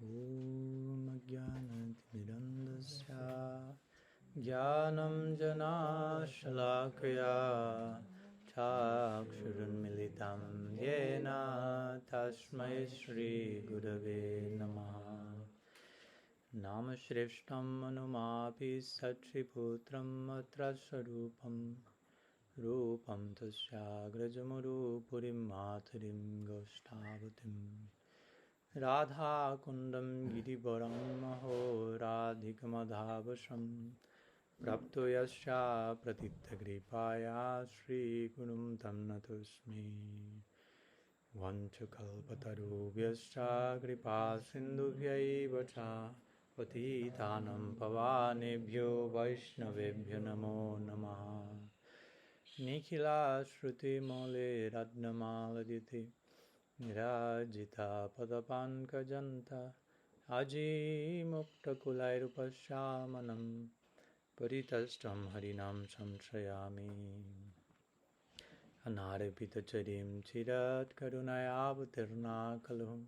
Om Jnanatimirandasya Jnanam Jana Shalakaya Chakshurunmilitam Yena Tasmai Shri Gurave Namaha Nama Shrishtam Manumapi Satriputram Atra Sarupam Rupam Tasya Grajamuru Purim Matharim Goshtavatim Radha Kundam Gidivaram Maho Radhikamadhavasam Prapto Yasya Pratitha Gripaya Sri Gurum Tam Natusmi Vanchakalpataru Vyasya Gripa Sindhuvyaiva Cha Patitanam Pavanebhyo Vaishnavebhyo Namo Namaha Nikhila Shruti Mole Radnamaladiti Nirajita Padapankajanta Aji Mukta Kulairupasyamanam Paritastam Harinam Samshrayami Anaripitacharim Chirat Karunayavatirna Kalhum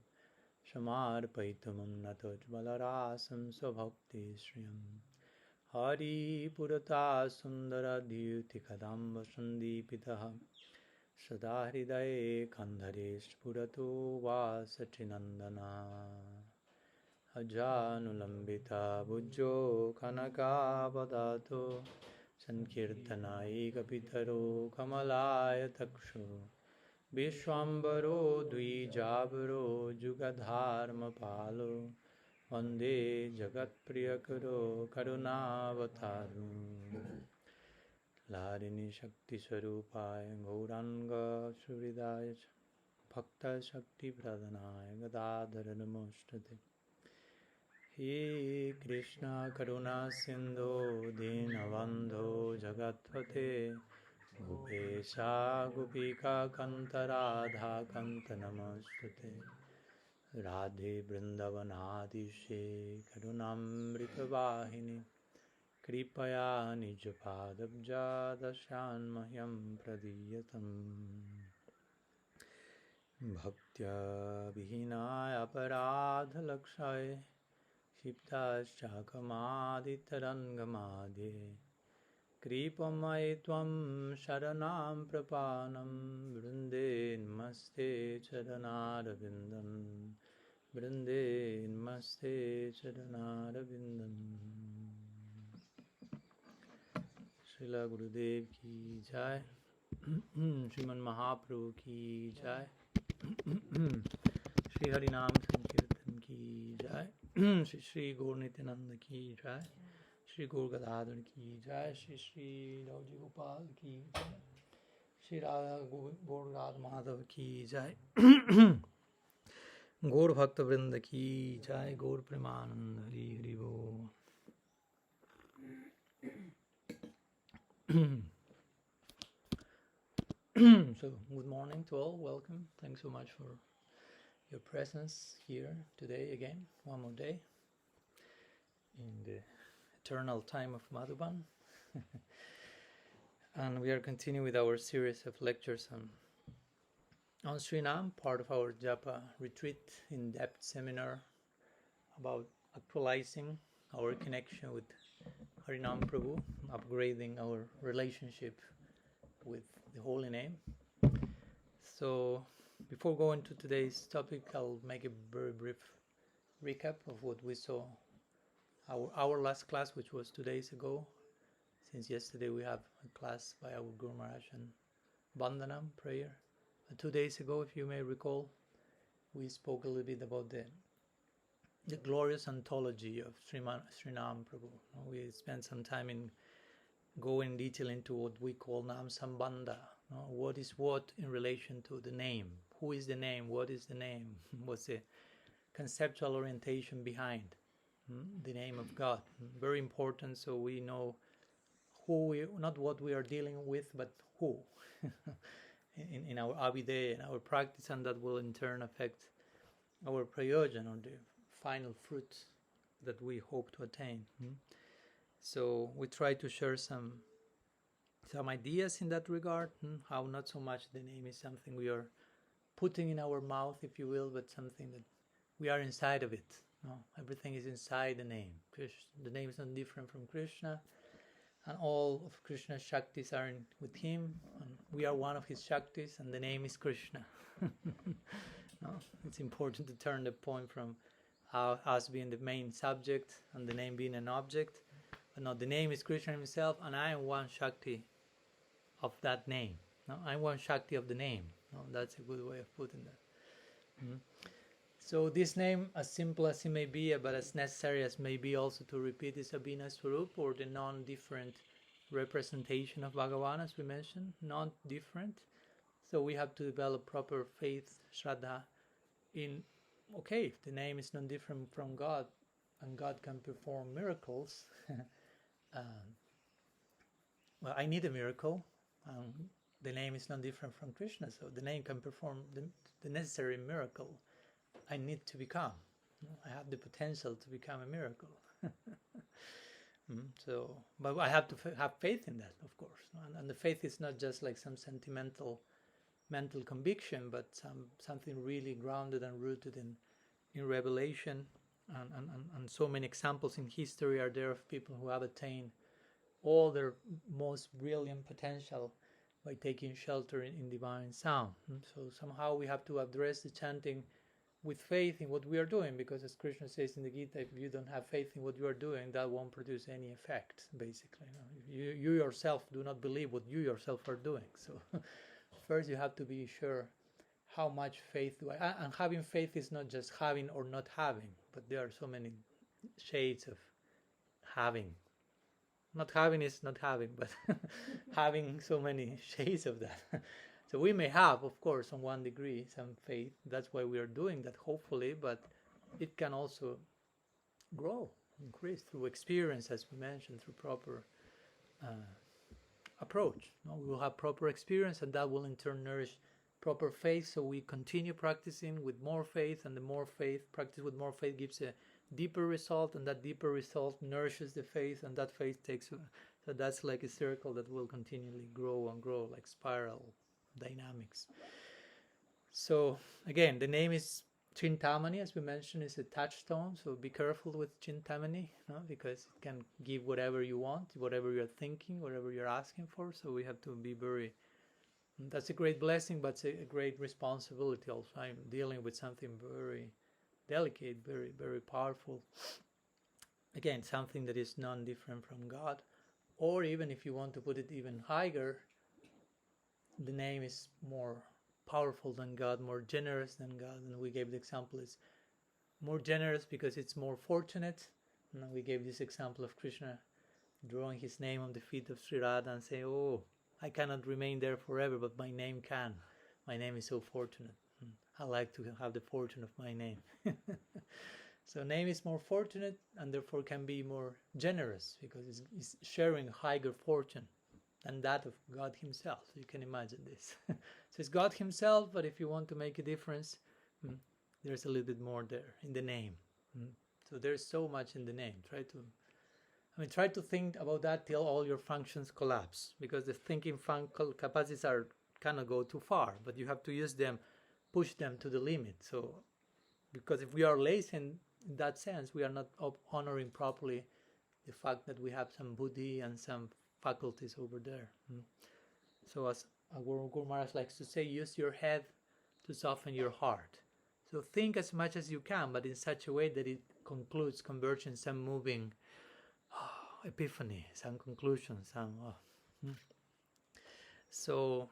Shamarpaitamam Natojbalarasam Svabhakti Sriyam Hari Purata Sundara Dhyuti Kadamba Sandipitaha Sada Hridaye Kandhare Spurato Vasachinandana Ajanulambita Bujjo Kanakavadato Sankirtanai Kapitaro Kamalaya Takshu Vishwambaro Dwijabaro Jugadharma Palo Vande Jagat Priyakaro Karunavataru Larini Shakti Swarupaya Gauranga Suridaya Bhakta Shakti Pradhanaya Gadadhara Namastate He Krishna Karuna Sindhu Dinavandho Jagatpate Gopesha Gopika Kanta Radha Kanta Namastate Radhe Vrindavanadishe Karunamrita Vahini Kripaya Nijapadabja Dasyan Mahyam Pradiyatam Bhaktya Vihinaya Aparadha Lakshay Shiptascha Kamaditarangamadhe Kripamai Tvam Sharanam Prapanam Vrinde Namaste Charanarvindam Vrinde Namaste Charanarvindam Srila Gurudev ki jai, Sriman Mahaprabhu ki jai, Sri Harinam Sankirtan ki jai, Sri Gaur Nityananda ki jai, Sri Gaur Gadadhar ki jai, Sri Rauji Gopal ki jai, Sri Radha Gaur Radha Madhav ki jai, Gaur Bhakta Vrinda ki jai, Gaur Premanand Hari Hari Bol. So, good morning to all, welcome. Thanks so much for your presence here today again, one more day in the eternal time of Madhuban. And we are continuing with our series of lectures on Srinam, part of our Japa retreat, in-depth seminar about actualizing our connection with Harinam Prabhu, upgrading our relationship with the Holy Name. So, before going to today's topic, I'll make a very brief recap of what we saw our last class, which was 2 days ago. Since yesterday we have a class by our Guru Maharaj and Bandhanam prayer. 2 days ago, if you may recall, we spoke a little bit about the glorious ontology of Srinam Prabhu. We spent some time in going in detail into what we call Nam Sambandha. What is what in relation to the name? Who is the name? What is the name? What's the conceptual orientation behind the name of God? Very important, so we know not what we are dealing with, but who in our abhidheya, in our practice, and that will in turn affect our prayojan, or the final fruit that we hope to attain. So we try to share some ideas in that regard, how not so much the name is something we are putting in our mouth, if you will, but something that we are inside of it. No? Everything is inside the name. The name is not different from Krishna, and all of Krishna's Shaktis are with him, and we are one of his Shaktis, and the name is Krishna. No? It's important to turn the point from us being the main subject and the name being an object. But no, the name is Krishna himself, and I am one Shakti of that name. No? I'm one Shakti of the name. No? That's a good way of putting that. Mm-hmm. So this name, as simple as it may be, but as necessary as may be also to repeat, is Abhina Swarup, or the non-different representation of Bhagavan, as we mentioned, non-different. So we have to develop proper faith, Shraddha, in, okay, if the name is non-different from God, and God can perform miracles, well, I need a miracle. The name is not different from Krishna, so the name can perform the necessary miracle I need to become. I have the potential to become a miracle. So, but I have to have faith in that, of course. And the faith is not just like some sentimental, mental conviction, but something really grounded and rooted in revelation. And so many examples in history are there of people who have attained all their most brilliant potential by taking shelter in divine sound. So somehow we have to address the chanting with faith in what we are doing, because as Krishna says in the Gita, if you don't have faith in what you are doing, that won't produce any effect, basically. You yourself do not believe what you yourself are doing. So first you have to be sure, how much faith do I... And having faith is not just having or not having, but there are so many shades of having. Not having is not having, but having so many shades of that. So we may have, of course, on one degree, some faith. That's why we are doing that, hopefully, but it can also grow, increase through experience, as we mentioned, through proper approach. We will have proper experience, and that will in turn nourish proper faith. So we continue practicing with more faith, and the more faith, practice with more faith gives a deeper result, and that deeper result nourishes the faith, and that faith takes... So that's like a circle that will continually grow and grow, like spiral dynamics. So again, the name is Chintamani, as we mentioned, is a touchstone. So be careful with Chintamani, because it can give whatever you want, whatever you're thinking, whatever you're asking for. So we have to be very... That's a great blessing, but it's a great responsibility also. I'm dealing with something very delicate, very, very powerful. Again, something that is non-different from God. Or even if you want to put it even higher, the name is more powerful than God, more generous than God. And we gave the example, it's more generous because it's more fortunate. And we gave this example of Krishna drawing his name on the feet of Sri Radha and saying, oh, I cannot remain there forever, but my name can. My name is so fortunate. I like to have the fortune of my name. So name is more fortunate, and therefore can be more generous, because it's sharing higher fortune than that of God himself. So you can imagine this. So it's God himself, but if you want to make a difference, there's a little bit more there in the name. So there's so much in the name. Try to think about that till all your functions collapse, because the thinking capacities cannot go too far, but you have to use them, push them to the limit. So, because if we are lazy in that sense, we are not honoring properly the fact that we have some buddhi and some faculties over there. So as Guru Maharaj likes to say, use your head to soften your heart. So think as much as you can, but in such a way that it converges in some moving epiphany, some conclusion, So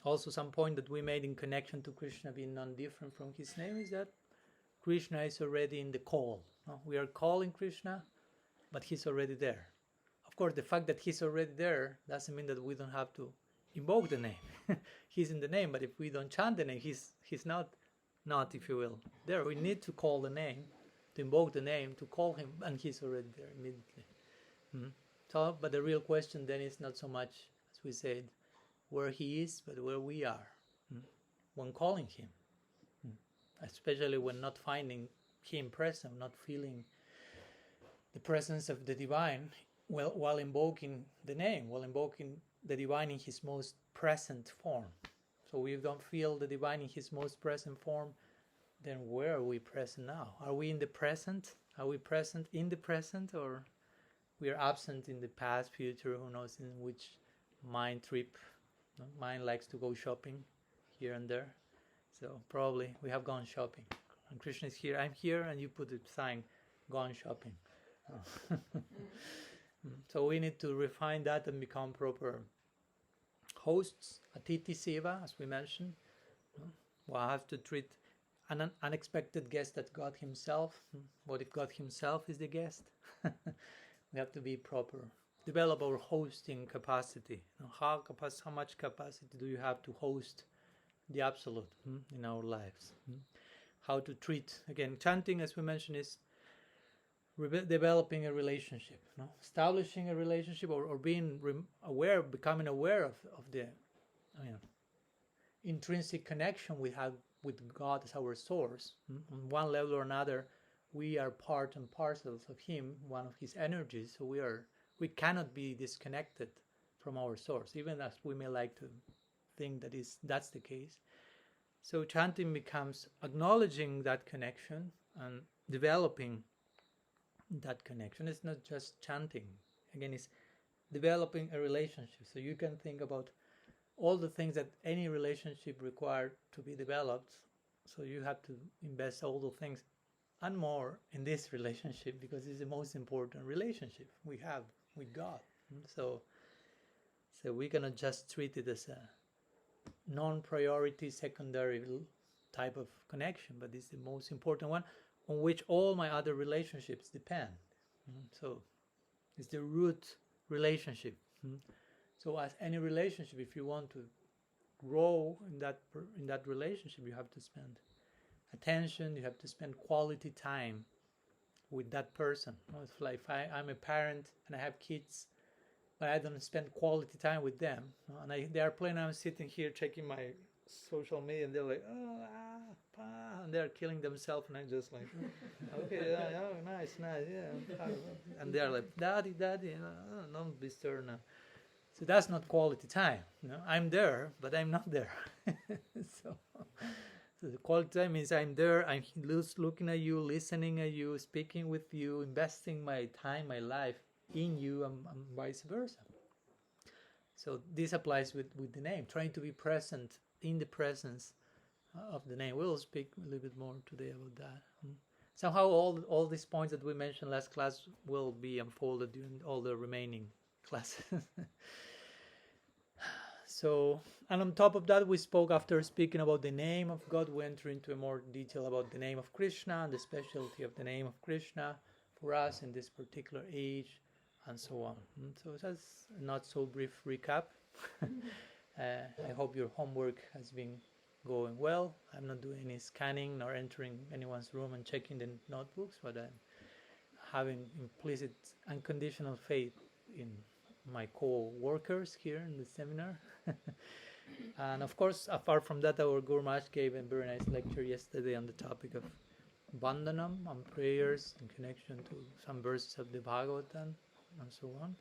also some point that we made in connection to Krishna being non-different from his name is that Krishna is already in the call. We are calling Krishna, but he's already there. Of course, the fact that he's already there doesn't mean that we don't have to invoke the name. He's in the name, but if we don't chant the name, he's not, if you will, there. We need to call the name, to invoke the name, to call him, and he's already there immediately. So, but the real question then is not so much, as we said, where he is, but where we are when calling him. Especially when not finding him present, not feeling the presence of the divine, while invoking the name, while invoking the divine in his most present form. So we don't feel the divine in his most present form, then where are we present now? Are we in the present? Are we present in the present, or we are absent in the past, future? Who knows in which mind trip? Mind likes to go shopping here and there. So probably we have gone shopping. And Krishna is here, I'm here, and you put a sign, gone shopping. So we need to refine that and become proper hosts, atiti seva, as we mentioned. We'll have to treat an unexpected guest as God himself. What if God himself is the guest? We have to be proper. Develop our hosting capacity. How much capacity do you have to host the Absolute in our lives? How to treat, again, chanting, as we mentioned, is developing a relationship, establishing a relationship, or being aware, becoming aware of the intrinsic connection we have with God as our source. On one level or another, we are part and parcels of Him, one of His energies. So we cannot be disconnected from our source, even as we may like to think that's the case. So chanting becomes acknowledging that connection and developing that connection. It's not just chanting. Again, it's developing a relationship. So you can think about all the things that any relationship requires to be developed. So you have to invest all the things and more in this relationship, because it's the most important relationship we have with God. So we cannot just treat it as a non-priority, secondary type of connection, but it's the most important one on which all my other relationships depend. So it's the root relationship. So as any relationship, if you want to grow in that relationship, you have to spend attention, you have to spend quality time with that person. It's like if I'm a parent and I have kids, but I don't spend quality time with them, and they are playing, I'm sitting here checking my social media, and they're like, and they're killing themselves, and I'm just like, okay, nice, yeah, and they're like, daddy, don't be stern now. So that's not quality time. I'm there, but I'm not there. So the quality time means I'm there, I'm looking at you, listening at you, speaking with you, investing my time, my life in you, and vice versa. So this applies with the name, trying to be present in the presence of the name. We'll speak a little bit more today about that. Somehow all these points that we mentioned last class will be unfolded during all the remaining classes. So, and on top of that, we spoke, after speaking about the name of God, we enter into more detail about the name of Krishna and the specialty of the name of Krishna for us in this particular age, and so on. So that's a not so brief recap. I hope your homework has been going well. I'm not doing any scanning nor entering anyone's room and checking the notebooks, but I'm having implicit unconditional faith in my co-workers here in the seminar. And of course, apart from that, our Guru Maharaj gave a very nice lecture yesterday on the topic of Vandanam and prayers in connection to some verses of the Bhagavatam and so on.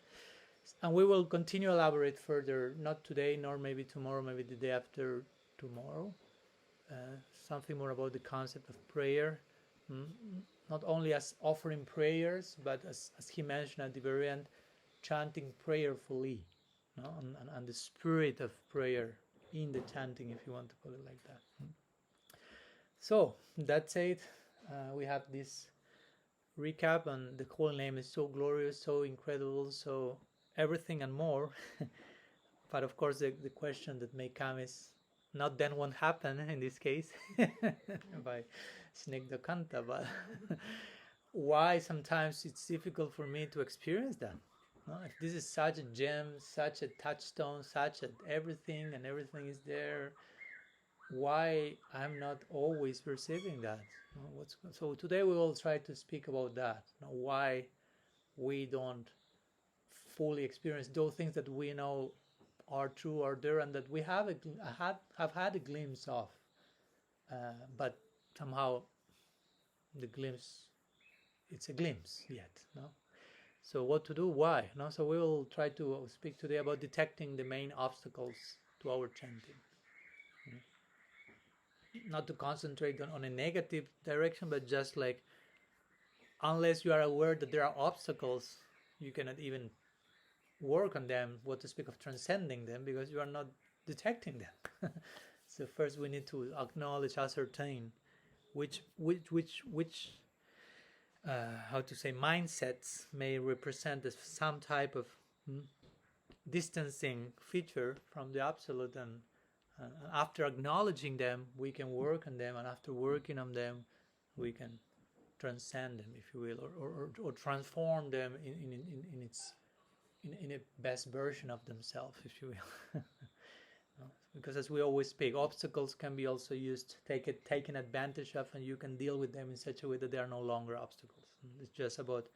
And we will continue to elaborate further, not today, nor maybe tomorrow, maybe the day after tomorrow. Something more about the concept of prayer, not only as offering prayers, but as he mentioned at the very end, chanting prayerfully, and the spirit of prayer in the chanting, if you want to put it like that. So that's it. We have this recap, and the whole name is so glorious, so incredible, so everything and more. But of course, the question that may come is not then what happened in this case by Snigdha Kanta, but why sometimes it's difficult for me to experience that. If this is such a gem, such a touchstone, such a everything, and everything is there, why I'm not always perceiving that? So today we will try to speak about that. Why we don't fully experience those things that we know are true, are there, and that we have had a glimpse of, but somehow the glimpse, it's a glimpse yet. So what to do? Why? So we will try to speak today about detecting the main obstacles to our chanting. not to concentrate on a negative direction, but just like, unless you are aware that there are obstacles, you cannot even work on them, what to speak of transcending them, because you are not detecting them. So first we need to acknowledge, ascertain which how to say, mindsets may represent some type of distancing feature from the absolute, and after acknowledging them we can work on them, and after working on them we can transcend them, if you will, or transform them in a best version of themselves, if you will. Because as we always speak, obstacles can be also used, taken advantage of, and you can deal with them in such a way that they are no longer obstacles. It's just about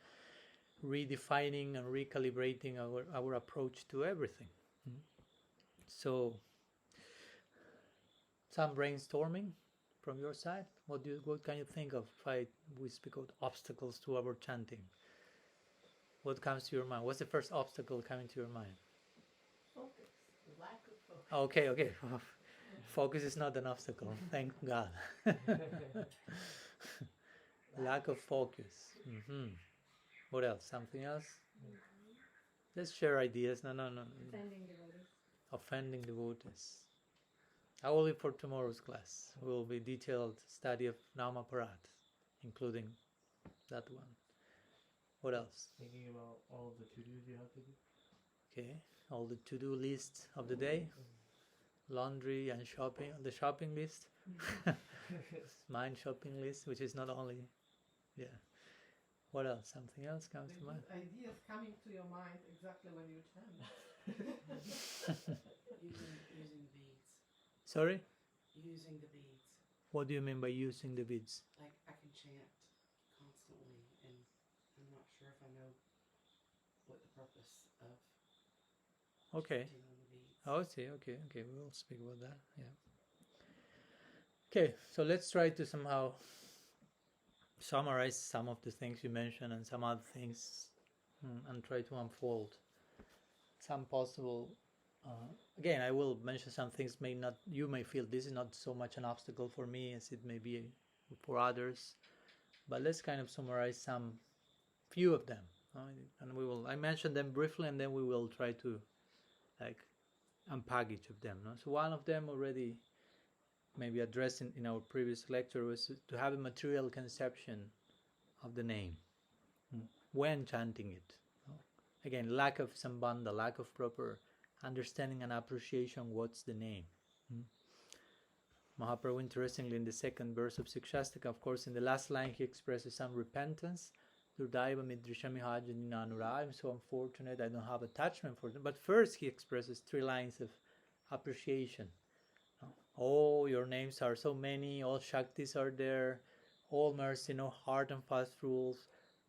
redefining and recalibrating our approach to everything. So, some brainstorming from your side. What can you think of if we speak of obstacles to our chanting? What comes to your mind? What's the first obstacle coming to your mind? Focus. Lack of Okay. focus. Focus is not an obstacle. Thank God. Lack of focus. What else? Something else? Let's share ideas. No. Offending devotees. Offending devotees. How will be for tomorrow's class? Will be detailed study of Namaparat, including that one. What else? Thinking about all of the to-dos you have to do. Okay, all the to-do list of the day, laundry and shopping, the shopping list, mind shopping list, which is not only, What else? Something else comes to mind? Ideas coming to your mind exactly when you chant. Using the beads. Sorry? Using the beads. What do you mean by using the beads? Like, I can chant constantly, and I'm not sure if I know what the purpose of Okay. chanting on the beads. Oh, I see. Okay. We'll speak about that. Yeah. Okay, so let's try to somehow summarize some of the things you mentioned and some other things, and try to unfold some possible. Again, I will mention some things. You may feel this is not so much an obstacle for me as it may be for others, but let's kind of summarize some few of them, and I mention them briefly, and then we will try to unpack each of them. No? So one of them already maybe addressed in our previous lecture was to have a material conception of the name when chanting it. Again, lack of sambandha, lack of proper understanding and appreciation what's the name. Mahaprabhu, interestingly, in the second verse of Sikshastika, of course, in the last line he expresses some repentance. Durdaiva midrishami hajani nanura, I'm so unfortunate, I don't have attachment for them. But first he expresses 3 lines of appreciation. Oh, your names are so many, all Shaktis are there, all mercy, no hard and fast rules.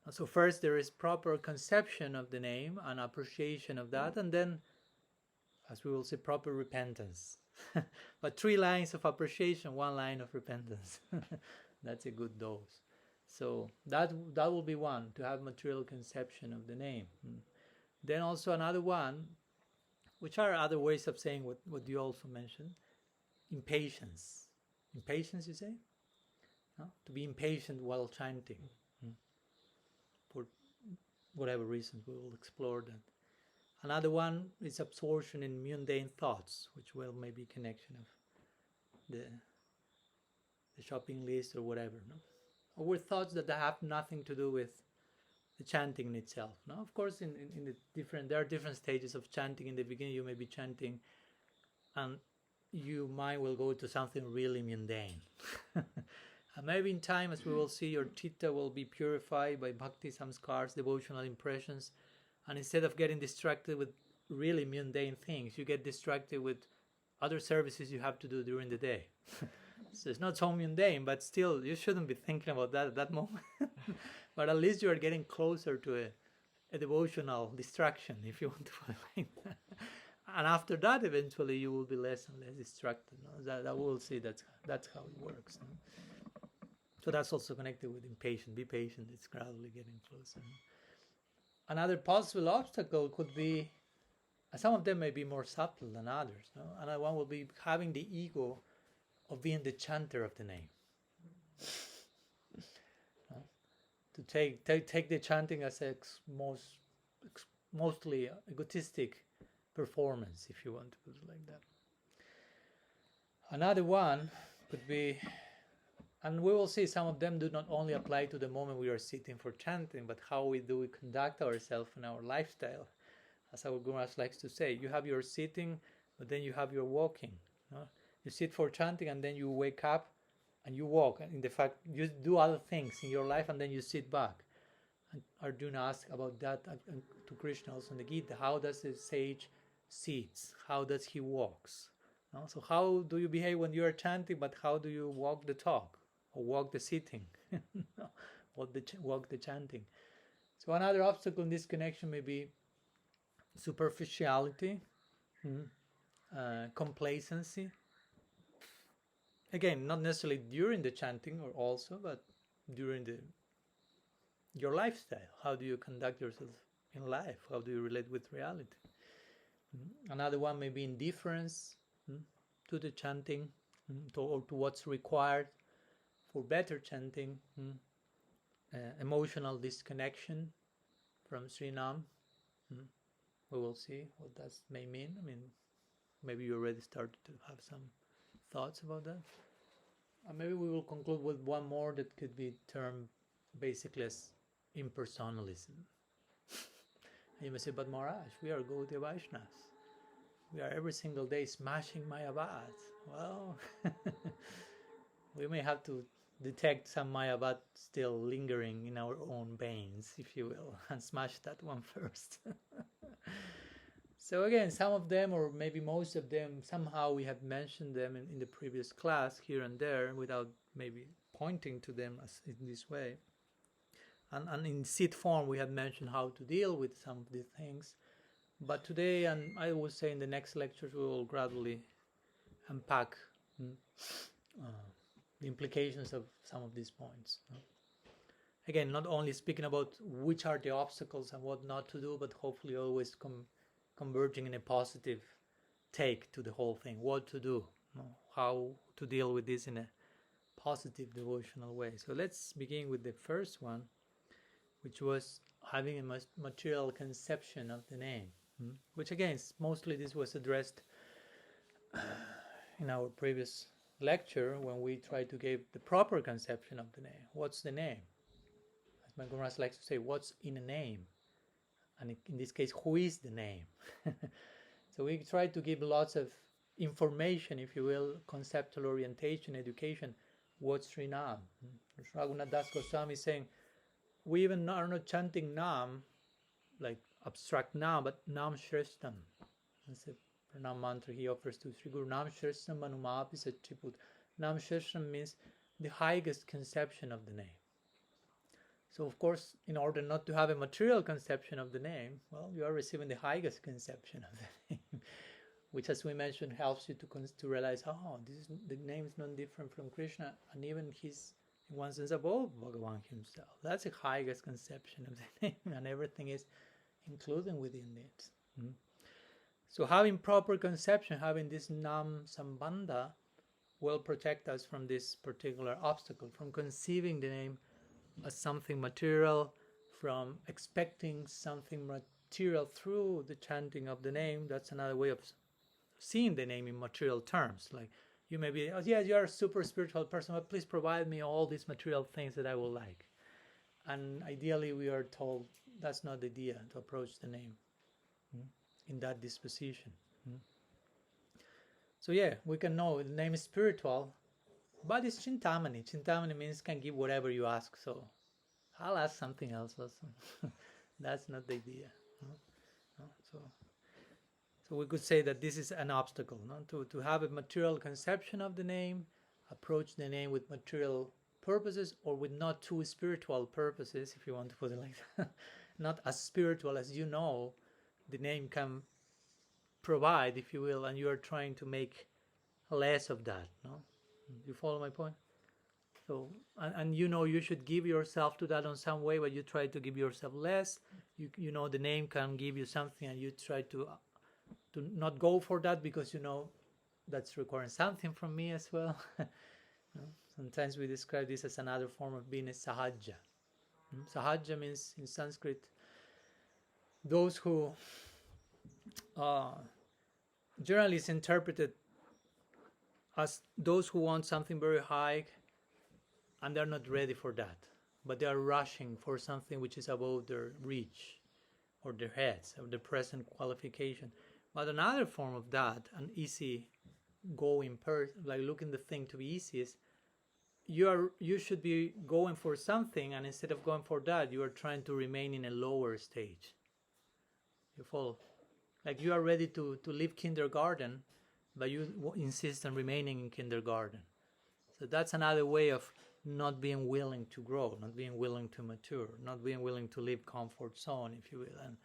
So first there is proper conception of the name and appreciation of that, and then, as we will say, proper repentance. But 3 lines of appreciation, 1 line of repentance. That's a good dose. So that will be one, to have material conception of the name. Then also another one, which are other ways of saying what you also mentioned, impatience. Impatience, you say? No? To be impatient while chanting. For whatever reasons, we will explore that. Another one is absorption in mundane thoughts, which will maybe connection of the shopping list or whatever. No? Or with thoughts that have nothing to do with the chanting in itself. No? Of course, there are different stages of chanting. In the beginning, you may be chanting, and your mind will go to something really mundane. And maybe in time, as we will see, your chitta will be purified by bhakti samskars, devotional impressions, and instead of getting distracted with really mundane things, you get distracted with other services you have to do during the day. So it's not so mundane, but still, you shouldn't be thinking about that at that moment. But at least you are getting closer to a devotional distraction, if you want to put it like that. And after that, eventually, you will be less and less distracted. No? That we'll see. That's how it works. No? So that's also connected with impatience. Be patient. It's gradually getting closer. Another possible obstacle could be, some of them may be more subtle than others. No? Another one will be having the ego of being the chanter of the name. To take the chanting as mostly egotistic performance, if you want to put it like that. Another one could be, and we will see some of them do not only apply to the moment we are sitting for chanting, but how we conduct ourselves in our lifestyle. As our Gurus likes to say, you have your sitting, but then you have your walking. You sit for chanting and then you wake up and you walk. In the fact, you do other things in your life and then you sit back. And Arjuna asked about that to Krishna also in the Gita. How does the sage sits? How does he walks? So how do you behave when you are chanting, but how do you walk the talk or walk the sitting? walk the chanting. So another obstacle in this connection may be superficiality, complacency. Again, not necessarily during the chanting or also, but during your lifestyle. How do you conduct yourself in life? How do you relate with reality? Another one may be indifference to the chanting, or to what's required for better chanting. Emotional disconnection from Sri Nam. We will see what that may mean. I mean, maybe you already started to have some thoughts about that. And maybe we will conclude with one more that could be termed basically as impersonalism. And you may say, but Maharaj, we are Gaudiya Vaishnavas. We are every single day smashing Mayavad. Well, we may have to detect some Mayavad still lingering in our own veins, if you will, and smash that one first. So again, some of them, or maybe most of them, somehow we have mentioned them in the previous class here and there without maybe pointing to them as in this way. And in sit form we have mentioned how to deal with some of these things. But today, and I will say in the next lectures, we will gradually unpack the implications of some of these points. Again, not only speaking about which are the obstacles and what not to do, but hopefully always converging in a positive take to the whole thing. What to do, how to deal with this in a positive devotional way. So let's begin with the first one, which was having a material conception of the name, which again, mostly this was addressed in our previous lecture when we tried to give the proper conception of the name. What's the name? As my Gurus likes to say, what's in a name? And in this case, who is the name? So we try to give lots of information, if you will, conceptual orientation, education. What's Sri Nam? Raghunath Das Goswami is saying, we even are not chanting Nam, like abstract Nam, but Nam Shreshtam. That's a pranam mantra he offers to Sri Guru. Nam Shreshtam Manumapi Satchiput. Nam Shreshtam means the highest conception of the name. So of course, in order not to have a material conception of the name, well, you are receiving the highest conception of the name, which, as we mentioned, helps you to realize, the name is not different from Krishna, and even he's in one sense above Bhagavan himself. That's the highest conception of the name, and everything is included within it. So having proper conception, having this Nam Sambandha, will protect us from this particular obstacle, from conceiving the name as something material, from expecting something material through the chanting of the name. That's another way of seeing the name in material terms. Like you may be, you are a super spiritual person, but please provide me all these material things that I will like. And ideally we are told that's not the idea to approach the name in that disposition. So we can know the name is spiritual, but it's Chintamani. Chintamani means can give whatever you ask, so I'll ask something else also. That's not the idea. So we could say that this is an obstacle, to have a material conception of the name, approach the name with material purposes or with not too spiritual purposes, if you want to put it like that. Not as spiritual as the name can provide, if you will, and you are trying to make less of that. You follow my point? So, and you should give yourself to that in some way, but you try to give yourself less. The name can give you something, and you try to not go for that because that's requiring something from me as well. Sometimes we describe this as another form of being a sahaja. Sahaja means in Sanskrit those who generally is interpreted as those who want something very high and they're not ready for that, but they are rushing for something which is above their reach or their heads or their present qualification. But another form of that, an easy going person, like looking the thing to be easy, is you should be going for something, and instead of going for that, you are trying to remain in a lower stage. You follow? Like you are ready to leave kindergarten, but you insist on remaining in kindergarten. So that's another way of not being willing to grow, not being willing to mature, not being willing to leave comfort zone, if you will, and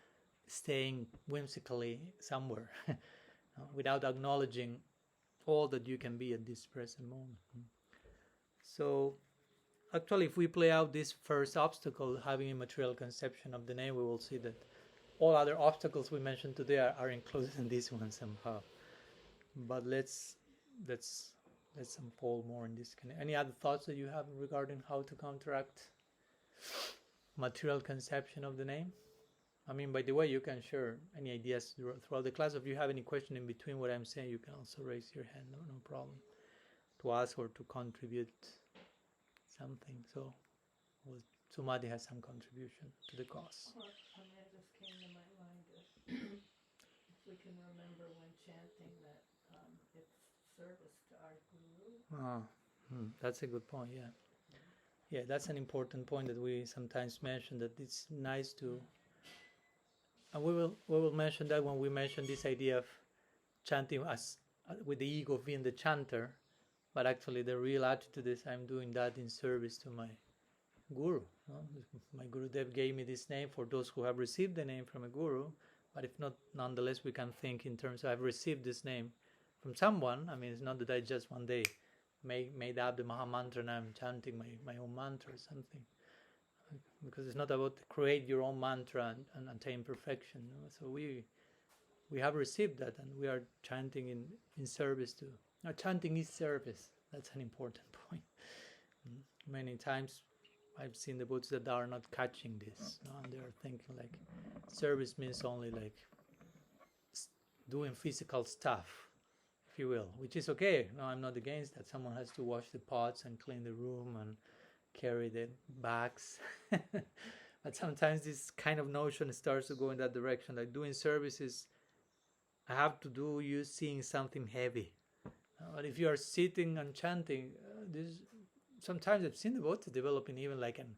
staying whimsically somewhere without acknowledging all that you can be at this present moment. So actually, if we play out this first obstacle, having a material conception of the name, we will see that all other obstacles we mentioned today are included in this one somehow. But let's unfold more in this. Any other thoughts that you have regarding how to counteract material conception of the name? I mean, by the way, you can share any ideas throughout the class. If you have any question in between what I'm saying, you can also raise your hand. No problem. To ask or to contribute something. So, Sumati has some contribution to the cause. Well, I mean, it just came to my mind if we can remember when chanting that it's service to our guru. That's a good point. Yeah, that's an important point that we sometimes mention, that it's nice to, and we will mention that when we mention this idea of chanting as with the ego of being the chanter, but actually the real attitude is I'm doing that in service to my guru. My Gurudev gave me this name for those who have received the name from a guru, but if not, nonetheless we can think in terms of I've received this name from someone. I mean, it's not that I just one day made up the Maha Mantra and I'm chanting my own mantra or something, because it's not about create your own mantra and attain perfection. So we have received that and we are chanting in service to. Now, chanting is service. That's an important point. Many times I've seen the Buddhists that are not catching this, and they are thinking like service means only like doing physical stuff, if you will, which is okay. No, I'm not against that. Someone has to wash the pots and clean the room and carry the bags. But sometimes this kind of notion starts to go in that direction. Like doing services, I have to do you seeing something heavy. But if you are sitting and chanting, sometimes I've seen the Buddha developing even like an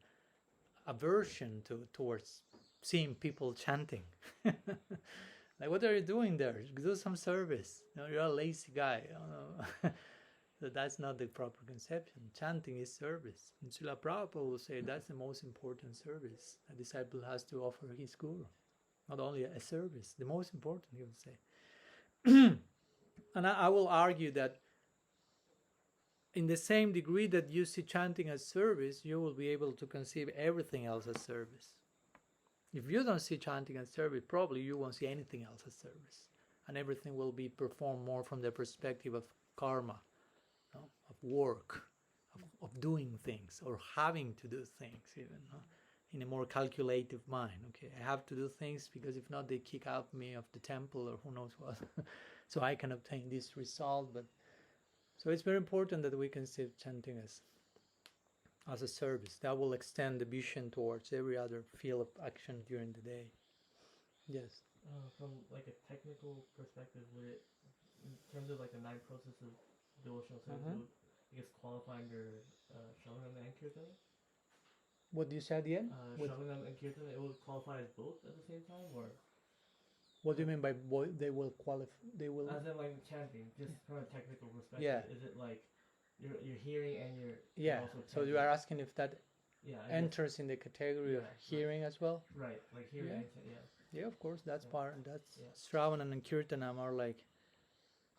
aversion towards seeing people chanting. Like, what are you doing there? Do some service. You're a lazy guy. So that's not the proper conception. Chanting is service. And Srila Prabhupada will say that's the most important service a disciple has to offer his guru. Not only a service, the most important, he will say. And I will argue that in the same degree that you see chanting as service, you will be able to conceive everything else as service. If you don't see chanting as service, probably you won't see anything else as service. And everything will be performed more from the perspective of karma, of work, of doing things, or having to do things even, in a more calculative mind. Okay, I have to do things because if not, they kick out me of the temple or who knows what. So I can obtain this result. But so it's very important that we conceive chanting as a service. That will extend the vision towards every other field of action during the day. Yes. From like a technical perspective, would it, in terms of like the 9 processes of devotional service, would, I guess, qualify under Shravanam and Kirtana? What you said again? Shravanam and Kirtana, it would qualify as both at the same time, or? What do you mean by they will qualify? They will. As in like chanting, just from a technical perspective. Yeah. Is it like you're hearing and you're also So you are asking if that enters guess. in the category of hearing as well? Right, like hearing and Yeah, of course, that's part. That's Shravanam and Kirtanam are like.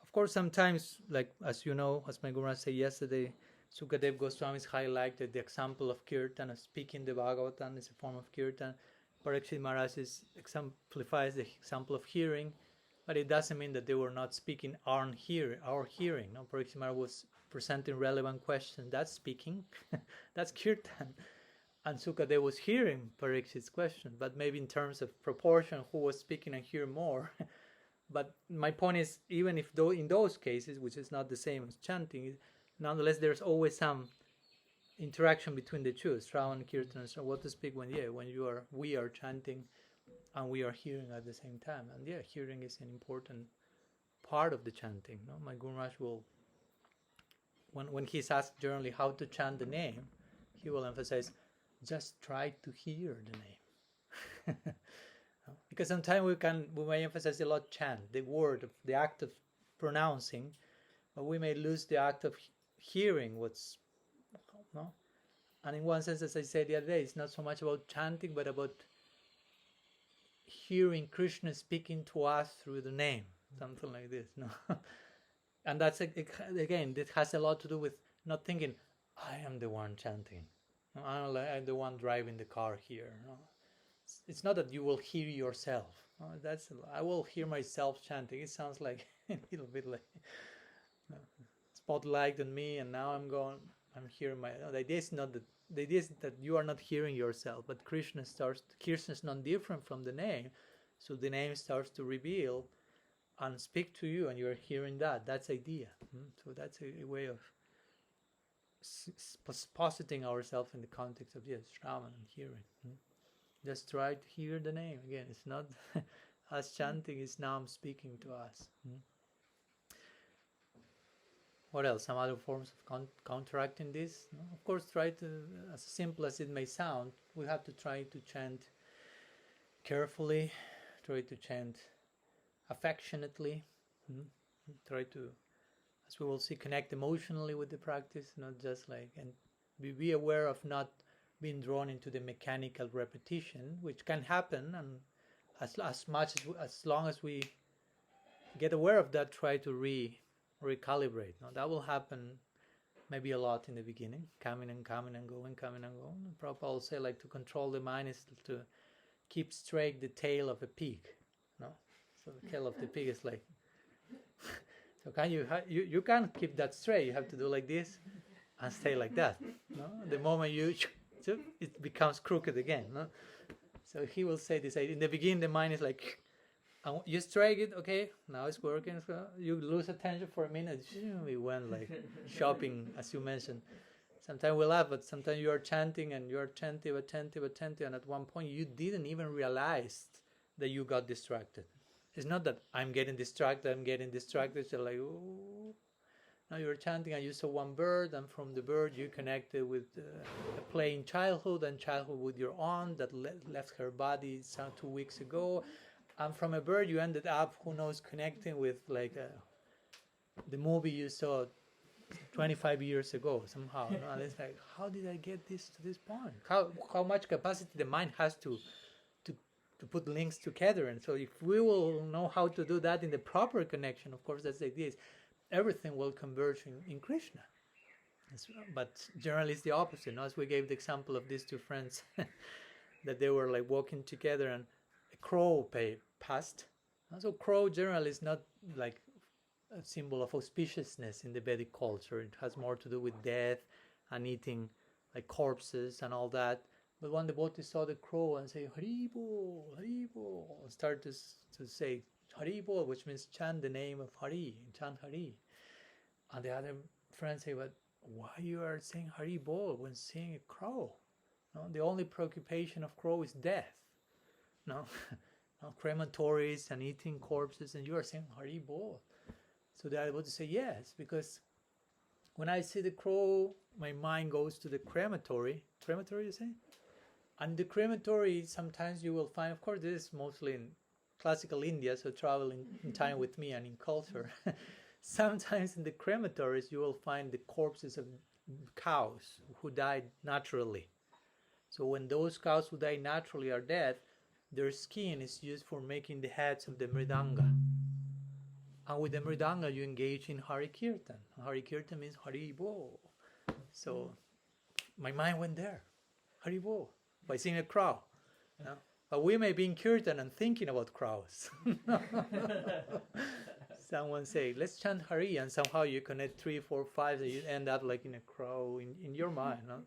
Of course, sometimes, like as you know, as my Guru said yesterday, Sukadev Goswami's highlighted the example of Kirtan, of speaking the Bhagavatam is a form of Kirtan. Parikshit Maharaj exemplifies the example of hearing. But it doesn't mean that they were not speaking our hearing. No? Parikshit was presenting relevant questions. That's speaking. That's kirtan. And Sukadeva was hearing Parikshit's question, but maybe in terms of proportion, who was speaking and hearing more. But my point is, even if in those cases, which is not the same as chanting, nonetheless, there's always some interaction between the two, Shravan and Kirtan. So what to speak when we are chanting and we are hearing at the same time. And hearing is an important part of the chanting. No? My Guru Maharaj will, when he's asked generally how to chant the name, he will emphasize, just try to hear the name. Because sometimes we may emphasize a lot chant, the word, the act of pronouncing, but we may lose the act of hearing what's, no? And in one sense, as I said the other day, it's not so much about chanting, but about hearing Krishna speaking to us through the name, something like this. No? And that's, again, it has a lot to do with not thinking, I am the one chanting. I'm the one driving the car here. No? It's not that you will hear yourself. No? I will hear myself chanting. It sounds like a little bit like spotlight on me, and now I'm hearing my. No, the idea is not that. The idea is that you are not hearing yourself, but Krishna is not different from the name, so the name starts to reveal and speak to you, and you are hearing that. That's the idea. So that's a way of positing ourselves in the context of Shravan and hearing. Just try to hear the name. Again, it's not us chanting, it's now speaking to us. What else? Some other forms of counteracting this? No? Of course, try to, as simple as it may sound, we have to try to chant carefully, try to chant affectionately, try to, as we will see, connect emotionally with the practice, not just like, and be aware of not being drawn into the mechanical repetition, which can happen, and as long as we get aware of that, try to recalibrate. Now, that will happen maybe a lot in the beginning, coming and going. Prabhupada will say, like, to control the mind is to keep straight the tail of a pig. No, so the tail of the pig is like. So you can't keep that straight. You have to do like this and stay like that. No, the moment it becomes crooked again. No, so he will say this. In the beginning, the mind is like. You strike it, okay, now it's working. So you lose attention for a minute. We went like shopping, as you mentioned. Sometimes we laugh, but sometimes you are chanting and you are attentive, and at one point you didn't even realize that you got distracted. It's not that I'm getting distracted. So like, oh. Now you're chanting and you saw one bird, and from the bird you connected with a playing childhood with your aunt that left her body some 2 weeks ago. And from a bird, you ended up, who knows, connecting with like the movie you saw 25 years ago somehow. No? And it's like, how did I get this to this point? How much capacity the mind has to put links together. And so if we will know how to do that in the proper connection, of course, that's the idea, is everything will converge in Krishna. But generally it's the opposite. No? As we gave the example of these two friends, that they were like walking together and a crow passed. So crow generally is not like a symbol of auspiciousness in the Vedic culture. It has more to do with death and eating like corpses and all that. But one devotee saw the crow and say, Haribo, Haribo, and start to say Haribo, which means chant the name of Hari, chant Hari. And the other friend say, but why you are saying Haribo when seeing a crow? No, the only preoccupation of crow is death. No, crematories and eating corpses, and you are saying Haribo. So the other devotee say, yes, because when I see the crow, my mind goes to the crematory. Crematory, you say? And the crematory, sometimes you will find, of course, this is mostly in classical India, so travel in time with me and in culture. Sometimes in the crematories, you will find the corpses of cows who died naturally. So when those cows who die naturally are dead, their skin is used for making the heads of the mridanga. And with the mridanga, you engage in Hari Kirtan. Hari Kirtan means Haribo. So my mind went there. Haribo. By seeing a crow. You know? But we may be in kirtan and thinking about crows. Someone say, let's chant Hari, and somehow you connect 3, 4, 5, and you end up like in a crow in your mind. No?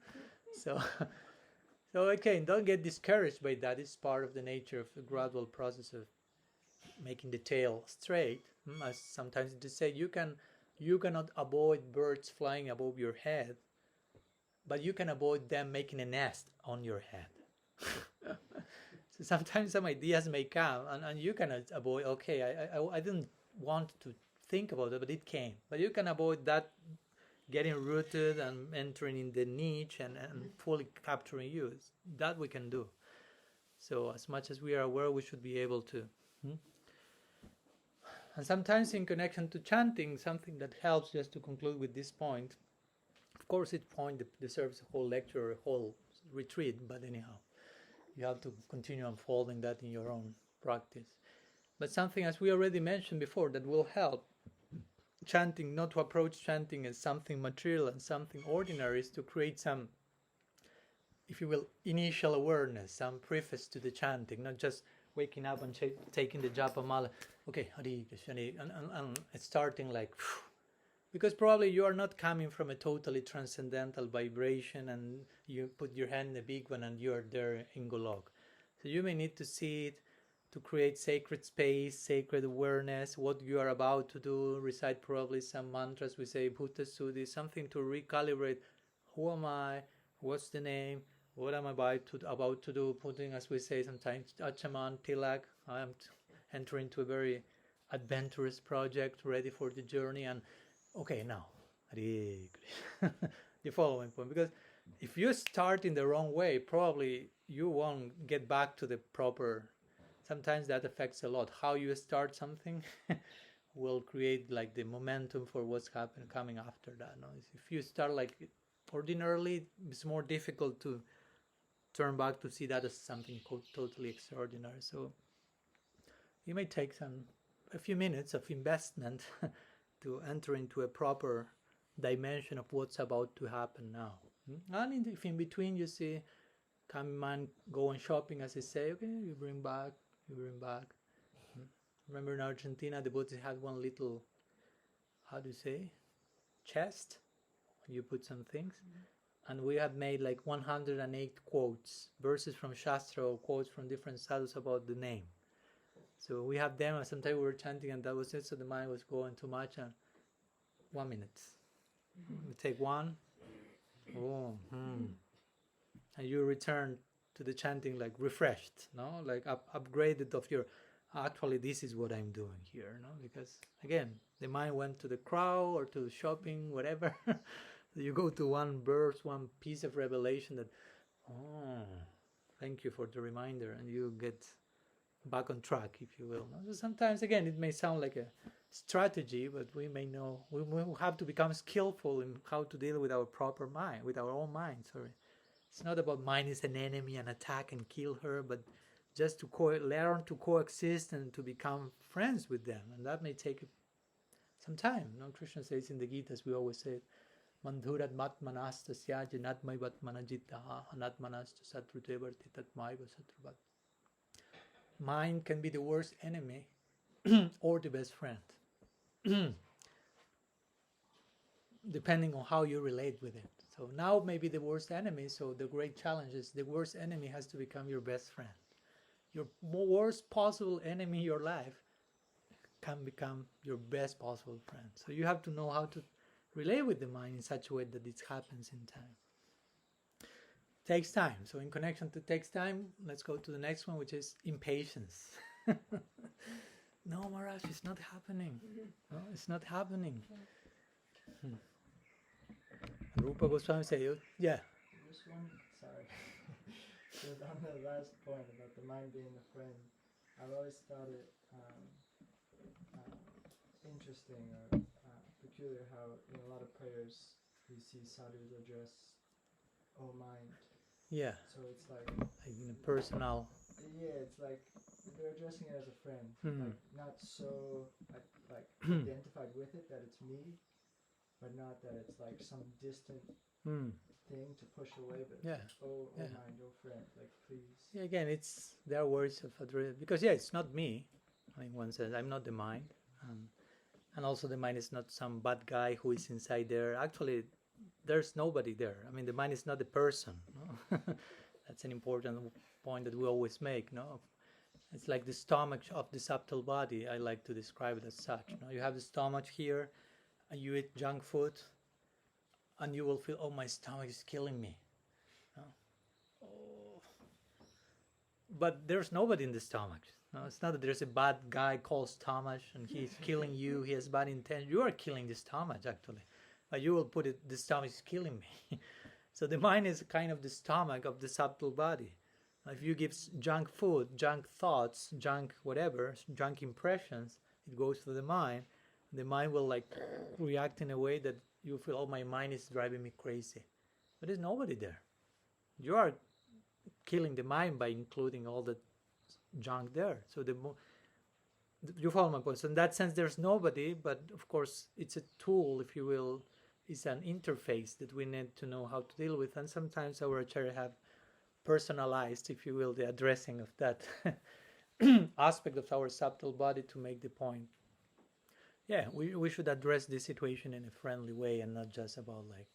So again, don't get discouraged by that. It's part of the nature of the gradual process of making the tail straight. As sometimes it is said, you cannot avoid birds flying above your head, but you can avoid them making a nest on your head. So sometimes some ideas may come, and you cannot avoid. Okay, I didn't want to think about it, but it came. But you can avoid that getting rooted and entering in the niche and fully capturing you. That we can do. So as much as we are aware, we should be able to. And sometimes in connection to chanting, something that helps, just to conclude with this point, of course each point deserves a whole lecture or a whole retreat, but anyhow, you have to continue unfolding that in your own practice. But something, as we already mentioned before, that will help chanting, not to approach chanting as something material and something ordinary, is to create some, if you will, initial awareness, some preface to the chanting, not just waking up and taking the Japa mala, okay, Hari Krishna, and starting like, because probably you are not coming from a totally transcendental vibration and you put your hand in a big one and you are there in Golok. So you may need to see it, to create sacred space, sacred awareness, what you are about to do, recite probably some mantras, we say Bhuta Suddhi, something to recalibrate, who am I, what's the name, what am I about to do, putting, as we say sometimes, Achaman, Tilak, I am entering into a very adventurous project, ready for the journey, and okay, now, the following point, because if you start in the wrong way, probably you won't get back to the proper. Sometimes that affects a lot. How you start something will create like the momentum for what's coming after that. No? If you start like ordinarily, it's more difficult to turn back to see that as something totally extraordinary. So it may take a few minutes of investment to enter into a proper dimension of what's about to happen now. And if in between you see, come and go on shopping, as I say, okay, you bring back. Remember in Argentina, the Buddhists had one little, how do you say, chest. You put some things. And we had made like 108 quotes, verses from Shastra or quotes from different sadhus about the name. So we have them, and sometimes we were chanting and that was it, so the mind was going too much. And 1 minute. We take one. And you return to the chanting like refreshed, no? Like upgraded of your, actually this is what I'm doing here, no? Because again, the mind went to the crowd or to shopping, whatever. You go to one verse, one piece of revelation that, thank you for the reminder, and you get back on track, if you will. So sometimes, again, it may sound like a strategy, but we may know, we have to become skillful in how to deal with our proper mind, with our own mind, sorry. It's not about mind is an enemy and attack and kill her, but just to learn to coexist and to become friends with them. And that may take some time. No? Krishna says in the Gita, as we always say, Mandhurat matmanastasya janatmai vatmanajitaha anatmanasta satrutevarti tatmaiva satruvat. Mind can be the worst enemy or the best friend, depending on how you relate with it. So now maybe the worst enemy, so the great challenge is the worst enemy has to become your best friend. Your worst possible enemy in your life can become your best possible friend. So you have to know how to relate with the mind in such a way that it happens in time. Takes time. So in connection to takes time, let's go to the next one, which is impatience. No, Maharaj, it's not happening. No, it's not happening. Rupa Goswami said, yeah. This one, sorry. Just on the last point about the mind being a friend, I've always thought it interesting or peculiar how in a lot of prayers you see sadhus address, "Oh mind." Yeah. So it's like in a personal. Yeah, it's like they're addressing it as a friend, like not so like identified with it that it's me, but not that it's like some distant thing to push away, but yeah. oh mind, oh friend, like please. again, it's their words of address, because it's not me. I mean, one says I'm not the mind, and also the mind is not some bad guy who is inside there. Actually, there's nobody there. I mean, the mind is not the person. No? That's an important point that we always make. No, it's like the stomach of the subtle body. I like to describe it as such. No? You have the stomach here, and you eat junk food, and you will feel, oh, my stomach is killing me. No? Oh. But there's nobody in the stomach. No, it's not that there's a bad guy called stomach and he's killing you. He has bad intent. You are killing the stomach, actually. But you will put it, the stomach is killing me. So the mind is kind of the stomach of the subtle body. If you give junk food, junk thoughts, junk whatever, junk impressions, it goes to the mind. The mind will like react in a way that you feel, oh, my mind is driving me crazy. But there's nobody there. You are killing the mind by including all the junk there. So you follow my point. So in that sense, there's nobody, but of course, it's a tool, if you will. It's an interface that we need to know how to deal with. And sometimes our acharya have personalized, if you will, the addressing of that aspect of our subtle body to make the point. Yeah, we should address this situation in a friendly way and not just about like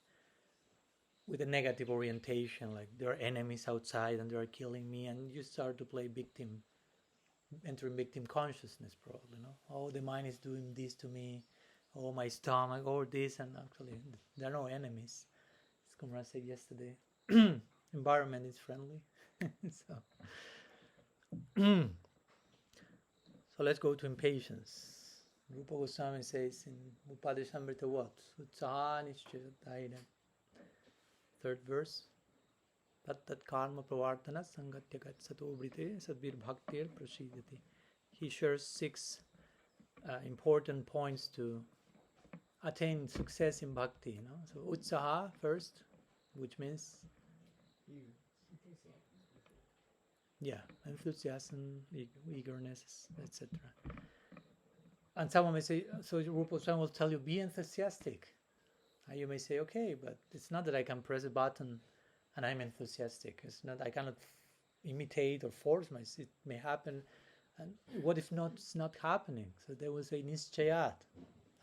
with a negative orientation, like there are enemies outside and they are killing me, and you start to play victim, entering victim consciousness probably, no? Oh, the mind is doing this to me, oh, my stomach, or this, and actually there are no enemies. As Kumar said yesterday, environment is friendly. So let's go to impatience. Rupa Goswami says in Upadeshamrita what? Utsahanishchayatayana. Third verse. Tat karma pravartana sangatyakat sato brite sadvir bhaktir prasidati. He shares 6 important points to attain success in bhakti. No? So utsaha first, which means enthusiasm, eagerness, etc. And someone may say, so Rupa Goswami will tell you, be enthusiastic. And you may say, okay, but it's not that I can press a button and I'm enthusiastic. It's not, I cannot imitate or force myself. It may happen. And what if not? It's not happening? So there was a nischayat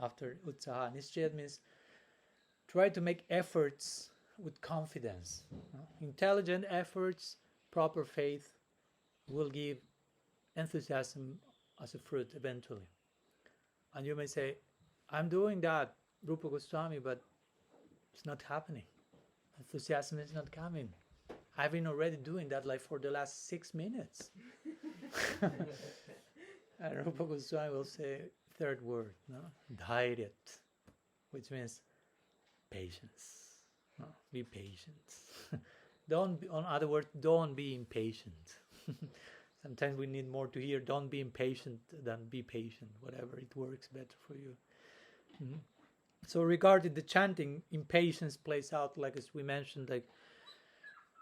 after utsaha. Nischayat means try to make efforts with confidence. Intelligent efforts, proper faith will give enthusiasm as a fruit eventually. And you may say, I'm doing that, Rupa Goswami, but it's not happening. Enthusiasm is not coming. I've been already doing that like for the last 6 minutes. And Rupa Goswami will say, third word, no? Dhairyat, which means patience. No? Be patient. On other words, don't be impatient. Sometimes we need more to hear, don't be impatient than be patient, whatever, it works better for you. Mm-hmm. So regarding the chanting, impatience plays out, like as we mentioned, like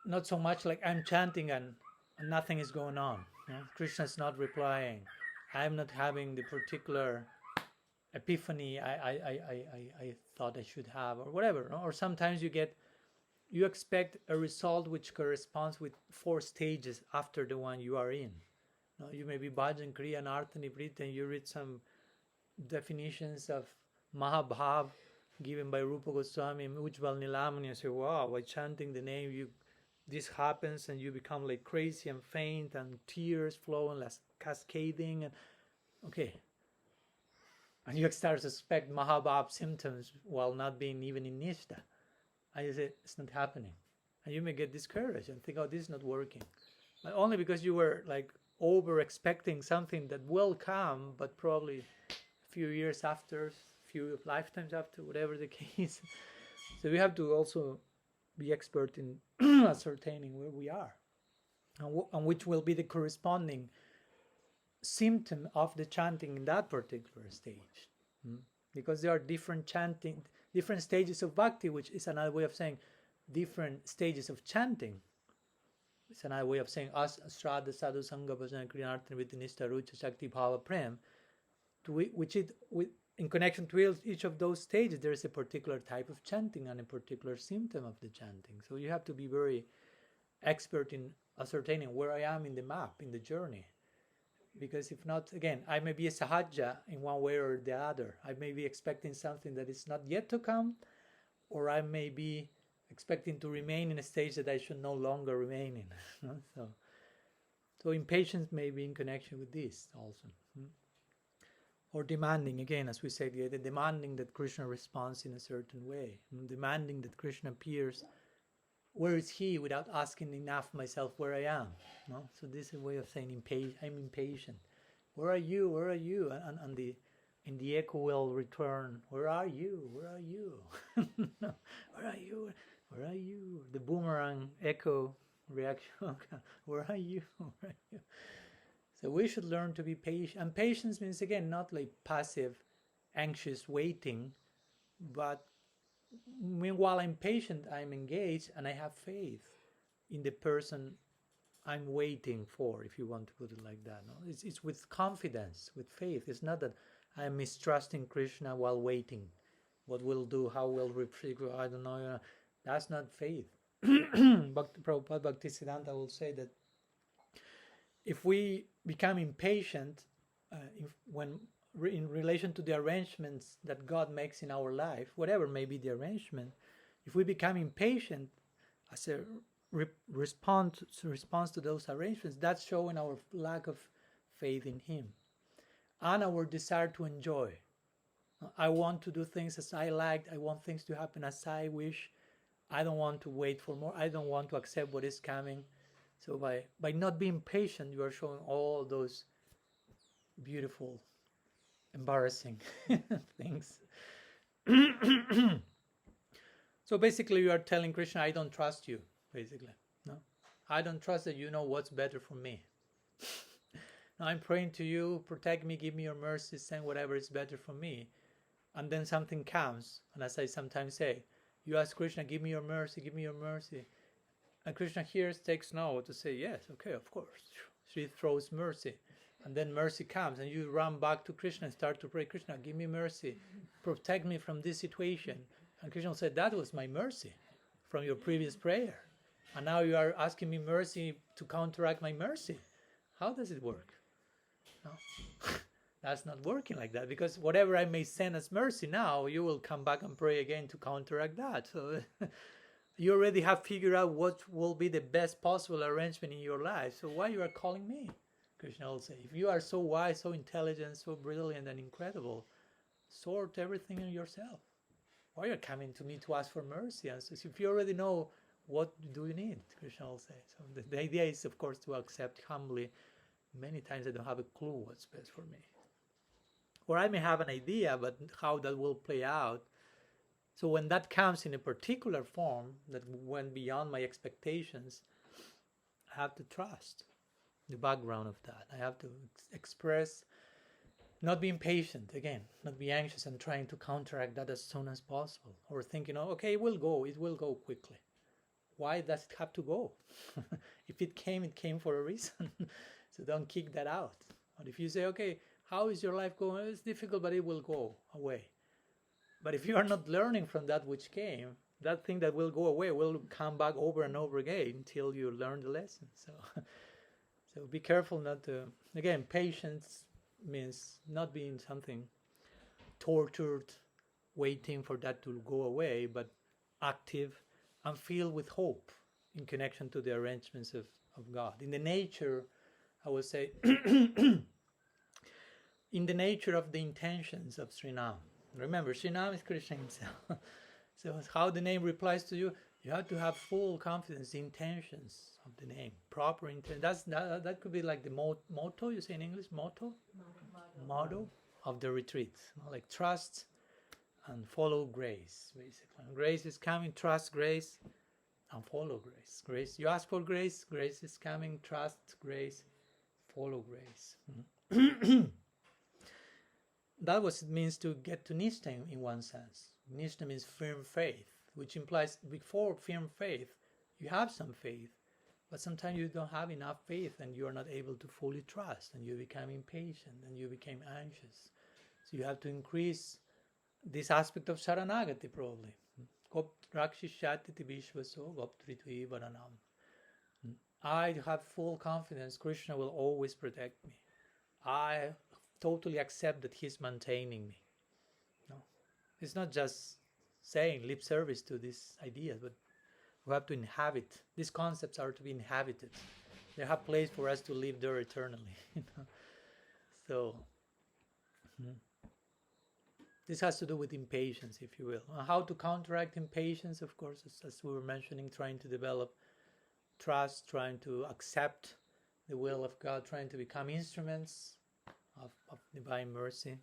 not so much like I'm chanting and nothing is going on. You know? Krishna's not replying. I'm not having the particular epiphany I thought I should have, or whatever. No? Or sometimes you expect a result which corresponds with 4 stages after the one you are in. No, you may be Bhajan, Kriya, and Artha Nivrita, and you read some definitions of Mahabhav given by Rupa Goswami, Ujjval Nilamani, and you say, wow, by chanting the name, this happens, and you become like crazy and faint, and tears flow and like cascading, and okay. And you start to suspect Mahabhav symptoms while not being even in Nishta. And you say, it's not happening. And you may get discouraged and think, oh, this is not working. But only because you were like over-expecting something that will come, but probably a few years after, few lifetimes after, whatever the case. So we have to also be expert in ascertaining where we are. And which will be the corresponding symptom of the chanting in that particular stage. Because there are different stages of bhakti, which is another way of saying different stages of chanting. It's another way of saying Asrada Sadhu Sangha Bhajan Kriyanarthan Vidinishta Rucha Shakti Bhava Prem, in connection to each of those stages, there is a particular type of chanting and a particular symptom of the chanting. So you have to be very expert in ascertaining where I am in the map, in the journey. Because if not, again, I may be a sahaja in one way or the other. I may be expecting something that is not yet to come, or I may be expecting to remain in a stage that I should no longer remain in. So impatience may be in connection with this also. Or demanding, again, as we said, the demanding that Krishna responds in a certain way, demanding that Krishna appears. Where is he, without asking enough myself where I am? No? So this is a way of saying I'm impatient. Where are you? Where are you? And the echo will return. Where are you? Where are you? Where are you? Where are you? The boomerang echo reaction. Where are you? Where are you? So we should learn to be patient. And patience means, again, not like passive, anxious waiting, but meanwhile I'm patient, I'm engaged, and I have faith in the person I'm waiting for, if you want to put it like that. No? It's with confidence, with faith. It's not that I'm mistrusting Krishna while waiting. What we'll do, how we'll retrieve, I don't know. That's not faith. Prabhupada Bhaktisiddhanta will say that if we become impatient in relation to the arrangements that God makes in our life, whatever may be the arrangement, if we become impatient as a response to those arrangements, that's showing our lack of faith in Him and our desire to enjoy. I want to do things as I like. I want things to happen as I wish. I don't want to wait for more. I don't want to accept what is coming. So by not being patient, you are showing all those beautiful, embarrassing things. So basically you are telling Krishna, I don't trust you, basically. No, I don't trust that you know what's better for me. Now I'm praying to you, protect me, give me your mercy, send whatever is better for me. And then something comes, and as I sometimes say, you ask Krishna, give me your mercy, give me your mercy. And Krishna hears, takes note to say, yes, okay, of course. She throws mercy. And then mercy comes, and you run back to Krishna and start to pray, Krishna, give me mercy. Protect me from this situation. And Krishna said, that was my mercy from your previous prayer. And now you are asking me mercy to counteract my mercy. How does it work? No. That's not working like that, because whatever I may send as mercy now, you will come back and pray again to counteract that. So you already have figured out what will be the best possible arrangement in your life. So why you are calling me? Krishna will say, if you are so wise, so intelligent, so brilliant and incredible, sort everything in yourself. Why are you coming to me to ask for mercy? And so if you already know, what do you need? Krishna will say. So the idea is, of course, to accept humbly. Many times I don't have a clue what's best for me. Or I may have an idea, but how that will play out. So when that comes in a particular form that went beyond my expectations, I have to trust the background of that. I have to express, not be impatient, again, not be anxious and trying to counteract that as soon as possible. Or thinking, oh, okay, it will go quickly. Why does it have to go? If it came for a reason. So don't kick that out. But if you say, okay, how is your life going? It's difficult, but it will go away. But if you are not learning from that which came, that thing that will go away will come back over and over again until you learn the lesson. So be careful not to, again, patience means not being something tortured, waiting for that to go away, but active and filled with hope in connection to the arrangements of God. In the nature, I would say, in the nature of the intentions of Srinam. Remember, Srinam is Krishna himself. So how the name replies to you, you have to have full confidence in the intentions of the name, proper intent. That could be like the motto, you say in English, motto of the retreat. Like trust and follow grace, basically. And grace is coming, trust grace, and follow grace. Grace, you ask for grace, grace is coming, trust grace, follow grace. That was it means to get to Nishta in one sense. Nishta means firm faith, which implies before firm faith, you have some faith, but sometimes you don't have enough faith and you are not able to fully trust and you become impatient and you become anxious. So you have to increase this aspect of Sharanagati probably. I have full confidence Krishna will always protect me. I totally accept that he's maintaining me. No, it's not just saying lip service to these ideas, but we have to inhabit. These concepts are to be inhabited. They have place for us to live there eternally. So this has to do with impatience, if you will. How to counteract impatience, of course, as we were mentioning, trying to develop trust, trying to accept the will of God, trying to become instruments of divine mercy.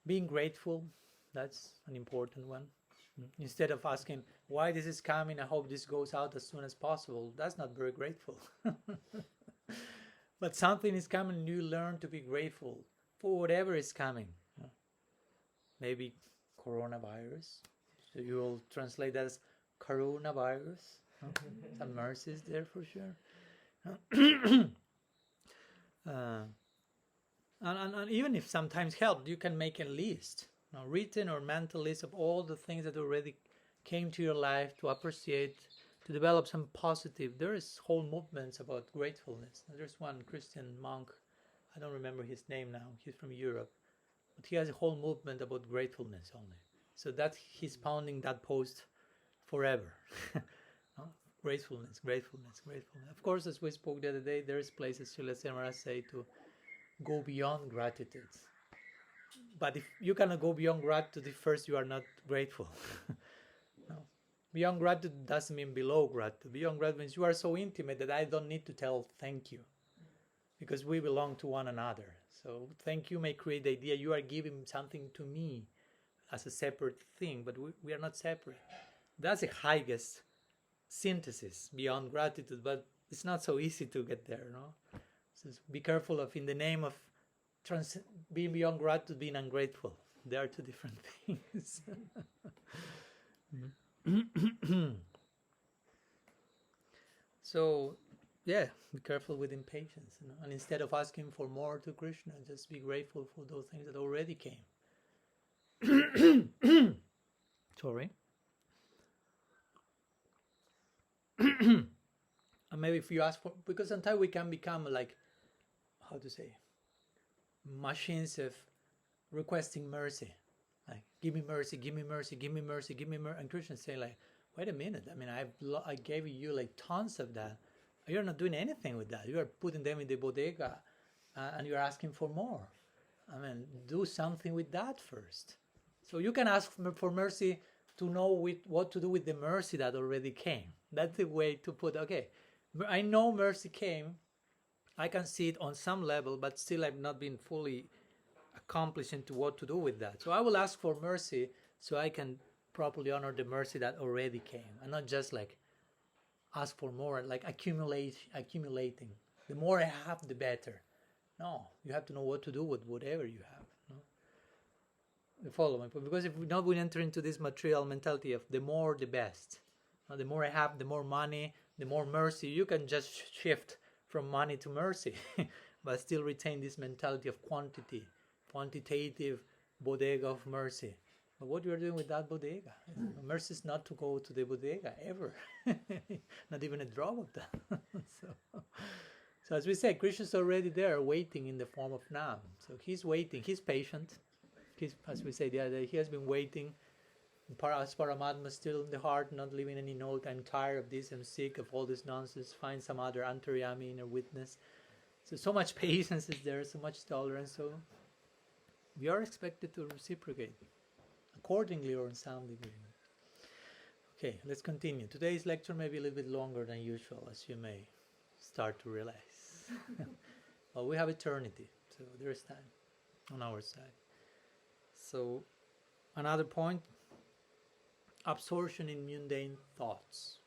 Being grateful, that's an important one. Instead of asking, why this is coming, I hope this goes out as soon as possible, that's not very grateful. But something is coming and you learn to be grateful for whatever is coming. Maybe coronavirus, so you will translate that as coronavirus. Some mercy is there for sure. And even if sometimes help, you can make a list, written or mental list of all the things that already came to your life to appreciate, to develop some positive. There is whole movements about gratefulness. There's one Christian monk, I don't remember his name now, he's from Europe, but he has a whole movement about gratefulness only. So that he's pounding that post forever. Gratefulness, gratefulness, gratefulness. Of course, as we spoke the other day, there is places, Srila Semara say, to go beyond gratitude. But if you cannot go beyond gratitude, if first you are not grateful. No. Beyond gratitude doesn't mean below gratitude. Beyond gratitude means you are so intimate that I don't need to tell thank you, because we belong to one another. So thank you may create the idea you are giving something to me as a separate thing, but we are not separate. That's the highest synthesis beyond gratitude, but it's not so easy to get there, no? So be careful of, in the name of being beyond gratitude, being ungrateful. They are two different things. So, yeah, be careful with impatience, and instead of asking for more to Krishna, just be grateful for those things that already came. Sorry. And maybe if you ask for, because sometimes we can become like, how to say, machines of requesting mercy. Like, give me mercy, give me mercy, give me mercy, give me mercy. And Krishna say like, wait a minute, I mean, I gave you like tons of that. You're not doing anything with that. You are putting them in the bodega and you're asking for more. I mean, do something with that first. So you can ask for mercy to know what to do with the mercy that already came. That's the way to put, okay, I know mercy came, I can see it on some level, but still I've not been fully accomplished into what to do with that. So I will ask for mercy so I can properly honor the mercy that already came, and not just like ask for more, like accumulating. The more I have, the better. No, you have to know what to do with whatever you have. No? You follow me? Because if we not, we enter into this material mentality of the more, the best. The more I have, the more money, the more mercy. You can just shift from money to mercy, but still retain this mentality of quantitative bodega of mercy. But what you are doing with that bodega? Mercy is not to go to the bodega ever, not even a drop of that. So as we say, Krishna is already there, waiting in the form of Nam. So he's waiting. He's patient. As we say the other day, he has been waiting. As Paramatma still in the heart, not leaving any note. I'm tired of this. I'm sick of all this nonsense. Find some other antaryami, inner witness. So much patience is there, so much tolerance. So we are expected to reciprocate accordingly or in some degree. Okay, let's continue. Today's lecture may be a little bit longer than usual, as you may start to realize. Well, we have eternity, so there is time on our side. So another point, absorption in mundane thoughts.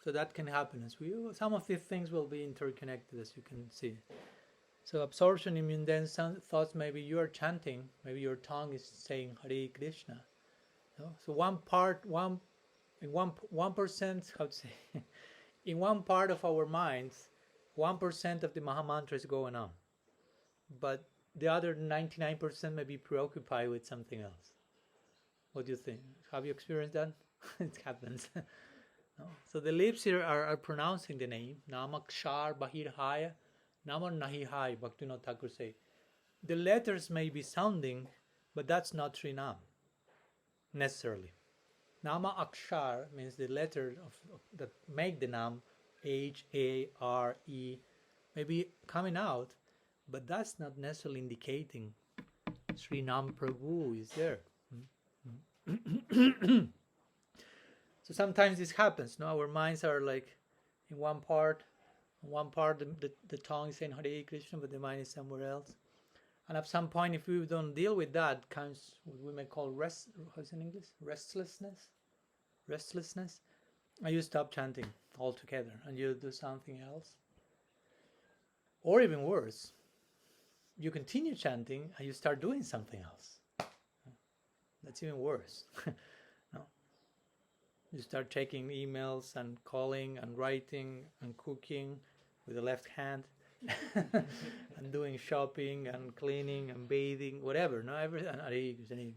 So that can happen as some of these things will be interconnected, as you can see. So absorption in mundane thoughts, maybe you are chanting, maybe your tongue is saying Hare Krishna. So 1%, how to say, in one part of our minds, 1% of the Mahamantra is going on. But the other 99% may be preoccupied with something else. What do you think? Have you experienced that? It happens. No? So the lips here are pronouncing the name. Namakshar Bahirhaya, Namar Nahihai, Bhaktivinoda Thakur say. The letters may be sounding, but that's not Srinam, necessarily. Nama Akshar means the letter that make the Nam, H, A, R, E, maybe coming out, but that's not necessarily indicating Srinam Prabhu is there. So sometimes this happens, no? Our minds are like in one part the tongue is saying Hare Krishna, but the mind is somewhere else. And at some point, if we don't deal with that, comes what we may call how's in English? Restlessness. And you stop chanting altogether and you do something else. Or even worse, you continue chanting and you start doing something else. That's even worse. No? You start checking emails and calling and writing and cooking with the left hand. And doing shopping and cleaning and bathing, whatever. No, everything.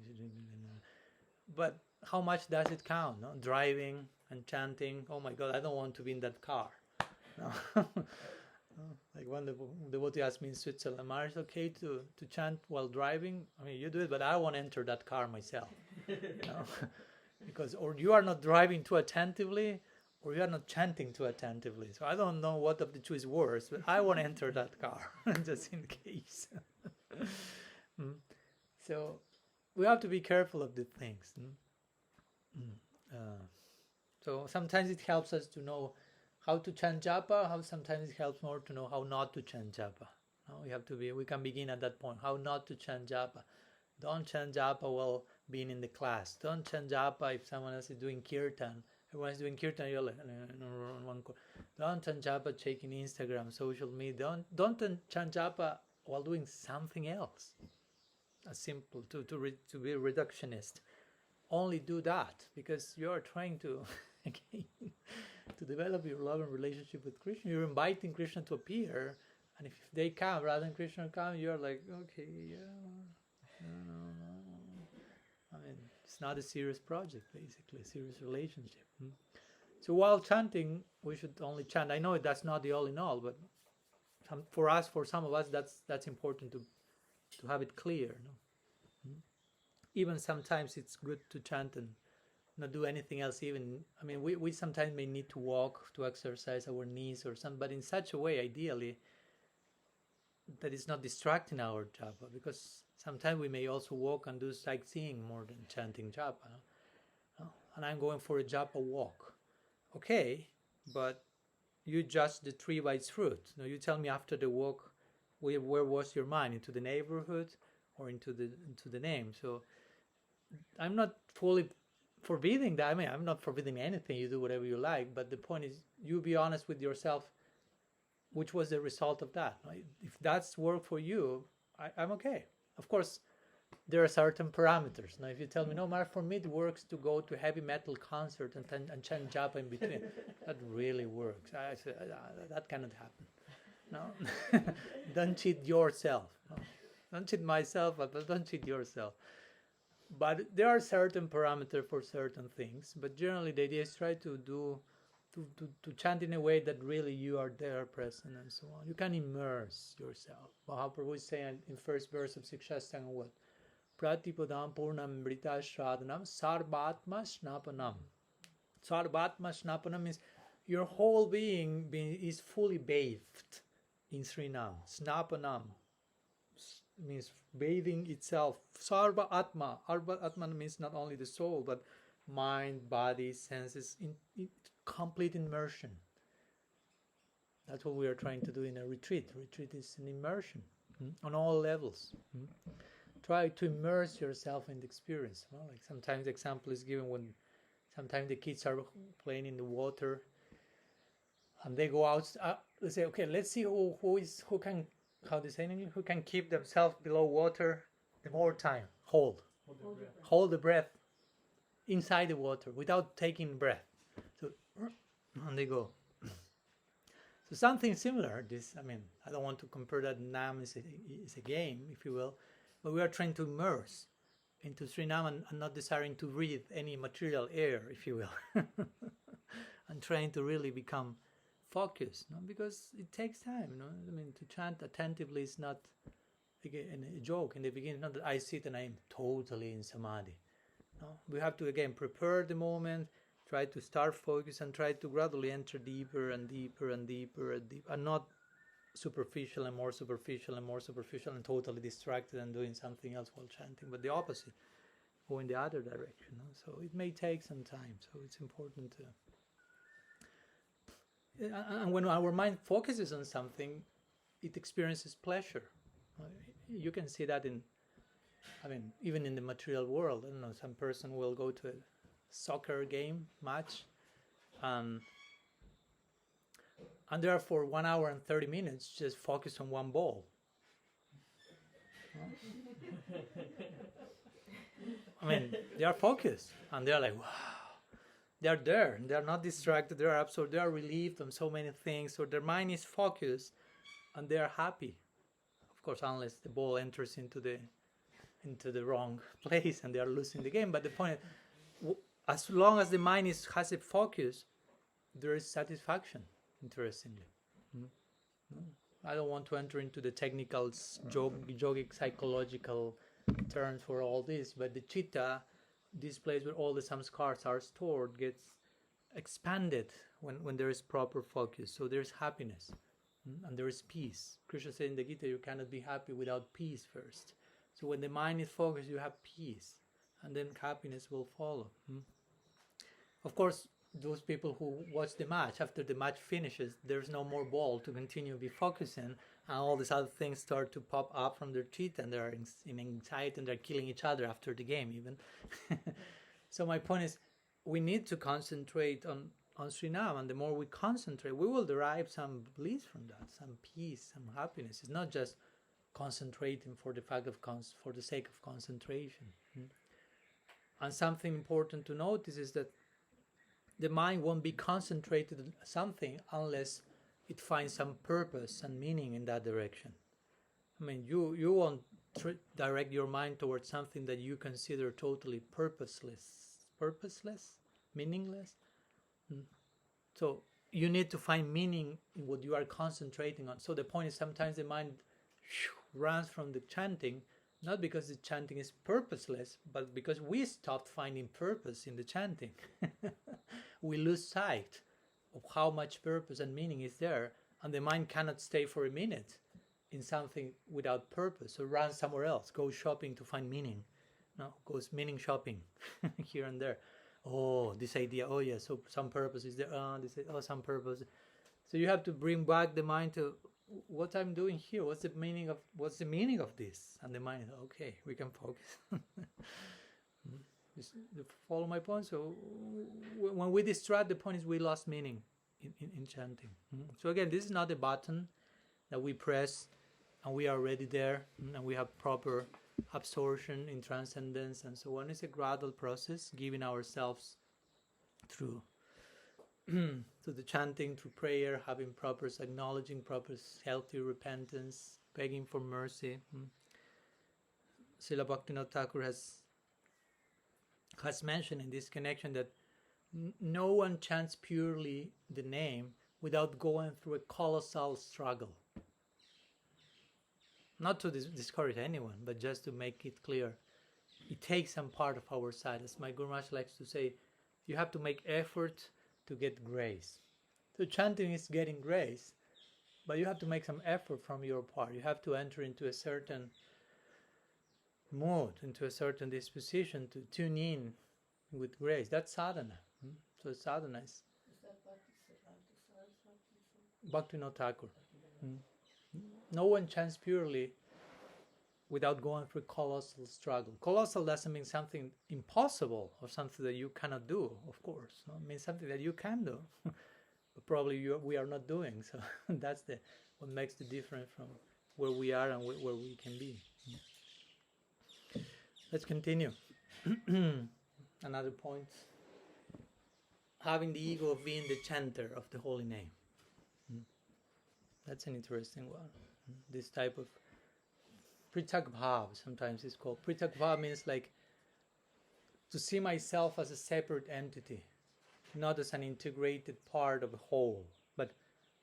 But how much does it count? No? Driving and chanting. Oh my God, I don't want to be in that car. No? Like one devotee asked me in Switzerland, "Mar, it's okay to chant while driving? I mean, you do it, but I want to enter that car myself." No? Because or you are not driving too attentively, or you are not chanting too attentively. So I don't know what of the two is worse, but I want to enter that car, just in case. So we have to be careful of the things. So sometimes it helps us to know how to chant japa, sometimes it helps more to know how not to chant japa. We can begin at that point, how not to chant japa. Don't chant japa while being in the class. Don't chant japa if someone else is doing kirtan. Everyone is doing kirtan, you're like, don't chant japa checking Instagram, social media. Don't chant japa while doing something else. As simple, to be reductionist. Only do that because you are trying to, again, to develop your love and relationship with Krishna. You're inviting Krishna to appear, and if they come, rather than Krishna come, you're like, okay, yeah, no. I mean, it's not a serious project, basically, a serious relationship. So while chanting, we should only chant. I know that's not the all in all, but for some of us, that's important to have it clear. No? Even sometimes it's good to chant and not do anything else. Even we sometimes may need to walk to exercise our knees or something, but in such a way, ideally, that is not distracting our japa, because sometimes we may also walk and do sightseeing more than chanting japa. No? And I'm going for a japa walk. Okay, but you judge the tree by its fruit. Now you tell me after the walk, where was your mind? Into the neighborhood or into the name? So I'm not fully forbidding that. I mean, I'm not forbidding anything. You do whatever you like. But the point is, you be honest with yourself. Which was the result of that? If that's work for you, I'm okay. Of course, there are certain parameters. Now, if you tell me, no, Mark, for me it works to go to a heavy metal concert and chant japa in between, that really works. I say, that cannot happen. No, don't cheat yourself. No? Don't cheat myself, but don't cheat yourself. But there are certain parameters for certain things. But generally, the idea is try to chant in a way that really you are there present and so on. You can immerse yourself. Mahaprabhu is saying in first verse of Sikshastanga what? Pratipadam purnam mrita shradanam sarvatma shnapanam. Sarvatma shnapanam means your whole being is fully bathed in Srinam. Snapanam means bathing itself. Sarva Atma. Sarva Atma means not only the soul, but mind, body, senses, in complete immersion. That's what we are trying to do in a retreat. Retreat is an immersion on all levels. Try to immerse yourself in the experience. Well, like sometimes the example is given when sometimes the kids are playing in the water and they go out. They say, okay, let's see who can, how they say in English, who can keep themselves below water the more time. Hold the breath inside the water without taking breath. So, and they go. So something similar. I don't want to compare that Nam is a game, if you will, but we are trying to immerse into Srinam and not desiring to breathe any material air, if you will. and trying to really become focused, because it takes time. I mean, to chant attentively is not again a joke in the beginning. Not that I sit and I am totally in samadhi. No, we have to again prepare the moment, try to start focus, and try to gradually enter deeper and deeper and deeper and deeper, and not superficial and more superficial and more superficial and totally distracted and doing something else while chanting, but the opposite, go in the other direction. So it may take some time. So it's important to. And when our mind focuses on something, it experiences pleasure. You can see that even in the material world. I don't know, some person will go to a soccer game match, and there for 1 hour and 30 minutes just focus on one ball. I mean, they are focused, and they're like, wow. They're there, they're not distracted, they're absorbed, they are relieved on so many things, so their mind is focused, and they are happy. Of course, unless the ball enters into the wrong place and they are losing the game. But the point is, as long as the mind has a focus, there is satisfaction, interestingly. I don't want to enter into the technical yogic psychological terms for all this, but the chitta, this place where all the samskars are stored, gets expanded when there is proper focus. So there is happiness and there is peace. Krishna said in the Gita, you cannot be happy without peace first. So when the mind is focused, you have peace, and then happiness will follow. Of course, those people who watch the match, after the match finishes, there's no more ball to continue to be focusing, and all these other things start to pop up from their teeth, and they're in anxiety, and they're killing each other after the game even. So my point is, we need to concentrate on Srinam, and the more we concentrate, we will derive some bliss from that, some peace, some happiness. It's not just concentrating for the sake of concentration. And something important to notice is that the mind won't be concentrated on something unless it finds some purpose and meaning in that direction. I mean, you won't direct your mind towards something that you consider totally purposeless, meaningless. So you need to find meaning in what you are concentrating on. So the point is, sometimes the mind runs from the chanting, not because the chanting is purposeless, but because we stopped finding purpose in the chanting. We lose sight of how much purpose and meaning is there, and the mind cannot stay for a minute in something without purpose, so run somewhere else, go shopping to find meaning. No, goes meaning shopping here and there. Oh, this idea, oh yeah, so some purpose is there, some purpose. So you have to bring back the mind to what I'm doing here, what's the meaning of this? And the mind, okay, we can focus. You follow my point? So when we distract, the point is we lost meaning in chanting. So again, this is not a button that we press and we are already there, and we have proper absorption in transcendence and so on. It's a gradual process, giving ourselves through to the chanting, through prayer, having proper acknowledging, proper healthy repentance, begging for mercy. Srila Bhaktivinoda Thakur has mentioned in this connection that no one chants purely the name without going through a colossal struggle. Not to discourage anyone, but just to make it clear. It takes some part of our side. As my Guru Maharaj likes to say, you have to make effort to get grace. So chanting is getting grace, but you have to make some effort from your part. You have to enter into a certain mood, into a certain disposition to tune in with grace. That's sadhana. So sadhana is that Bhakti Bhaktivinoda Thakur. No one chants purely without going through colossal struggle. Colossal doesn't mean something impossible or something that you cannot do, of course. No? It means something that you can do, but probably we are not doing. So that's what makes the difference from where we are and where we can be. Let's continue. Another point. Having the ego of being the chanter of the holy name. That's an interesting one. This type of Pritak Bhav, sometimes it's called. Pritak Bhav means like to see myself as a separate entity. not as an integrated part of a whole, but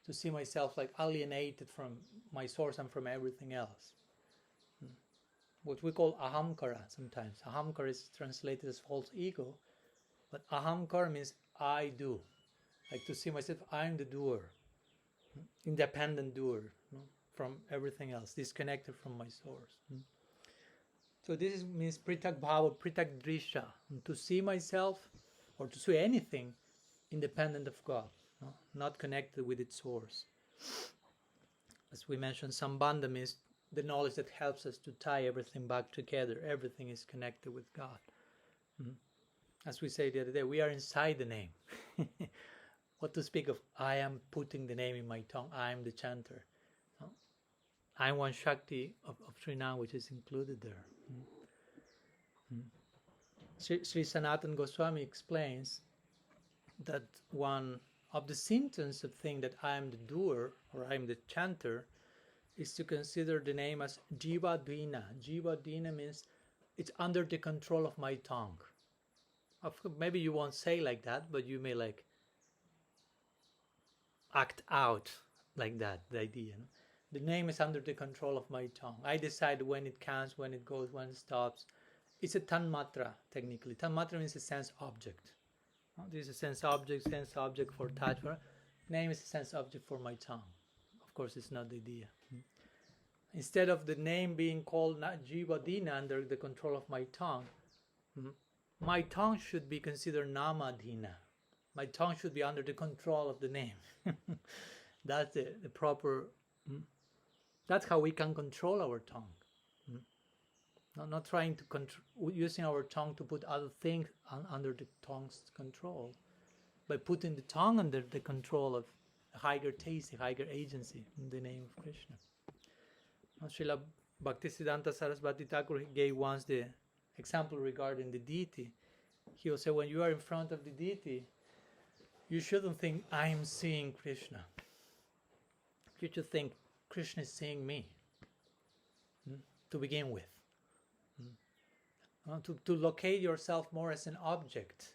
to see myself like alienated from my source and from everything else. What we call ahamkara sometimes. Ahamkara is translated as false ego, but ahamkara means I do. Like to see myself, I'm the doer, independent doer, from everything else, disconnected from my source. So this means pritak bhava, pritak drisha, to see myself or to see anything independent of God, not connected with its source. As we mentioned, sambandha means the knowledge that helps us to tie everything back together. Everything is connected with God. As we say the other day, we are inside the name. What to speak of, I am putting the name in my tongue, I am the chanter. I am one Shakti of Sri Nam, which is included there. Sri Sanatana Goswami explains that one of the symptoms of saying that I am the doer or I am the chanter is to consider the name as Jiva Dvina. Jiva Dvina means it's under the control of my tongue. Maybe you won't say like that, but you may like act out like that, the idea. The name is under the control of my tongue. I decide when it counts, when it goes, when it stops. It's a tanmatra, technically. Tanmatra means a sense object. This is a sense object for touch. Name is a sense object for my tongue. Of course, it's not the idea. Instead of the name being called Jiva Dina under the control of my tongue should be considered Nama Dina. My tongue should be under the control of the name. That's the proper... That's how we can control our tongue. Not trying to using our tongue to put other things under the tongue's control, by putting the tongue under the control of a higher taste, a higher agency in the name of Krishna. Srila Bhaktisiddhanta Sarasvati Thakur gave once the example regarding the deity. He will say, when you are in front of the deity, you shouldn't think, I am seeing Krishna. You should think, Krishna is seeing me, to begin with. To locate yourself more as an object,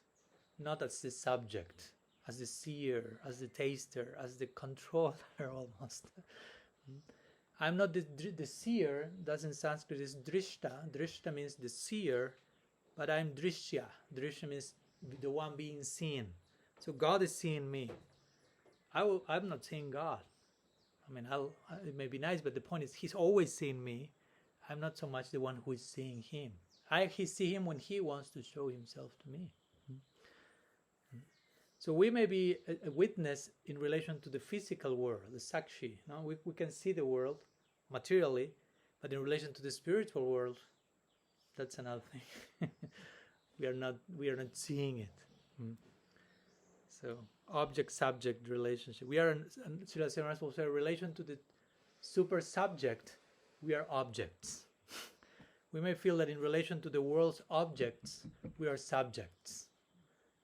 not as the subject, as the seer, as the taster, as the controller almost. I'm not the seer, that in Sanskrit is drishta. Drishta means the seer, but I'm drishya. Drishya means the one being seen. So God is seeing me. I'm not seeing God. I mean, it may be nice, but the point is He's always seeing me. I'm not so much the one who is seeing Him. I see Him when He wants to show Himself to me. So we may be a witness in relation to the physical world, the sakshi. No? We can see the world materially, but in relation to the spiritual world, that's another thing. we are not seeing it. So object-subject relationship. We are, Srila Srivaras will say, in relation to the super subject, we are objects. We may feel that in relation to the world's objects, we are subjects.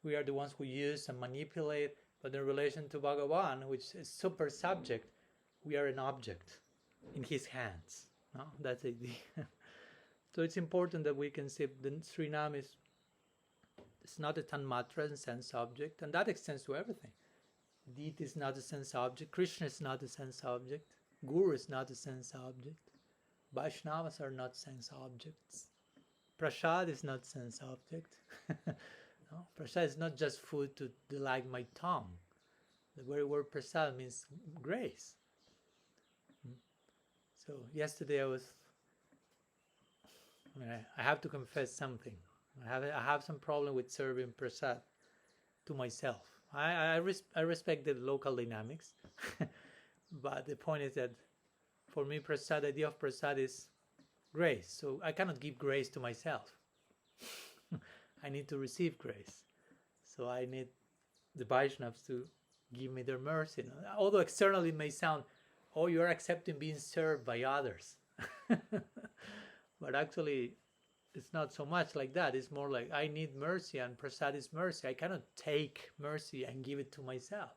We are the ones who use and manipulate, but in relation to Bhagavan, which is super subject, we are an object in His hands. No? That's the idea. So it's important that we can see the Srinam it's not a tanmatra and sense object, and that extends to everything. Deity is not a sense object, Krishna is not a sense object, Guru is not a sense object, Vaishnavas are not sense objects, Prasad is not sense object. No? Prasad is not just food to delight my tongue. The very word prasad means grace. So yesterday I have to confess something. I have some problem with serving prasad to myself. I respect the local dynamics, but the point is that for me, prasad, the idea of prasad is grace. So I cannot give grace to myself. I need to receive grace. So I need the Vaishnavas to give me their mercy. Although externally it may sound, oh, you're accepting being served by others. But actually, it's not so much like that. It's more like I need mercy, and prasad is mercy. I cannot take mercy and give it to myself.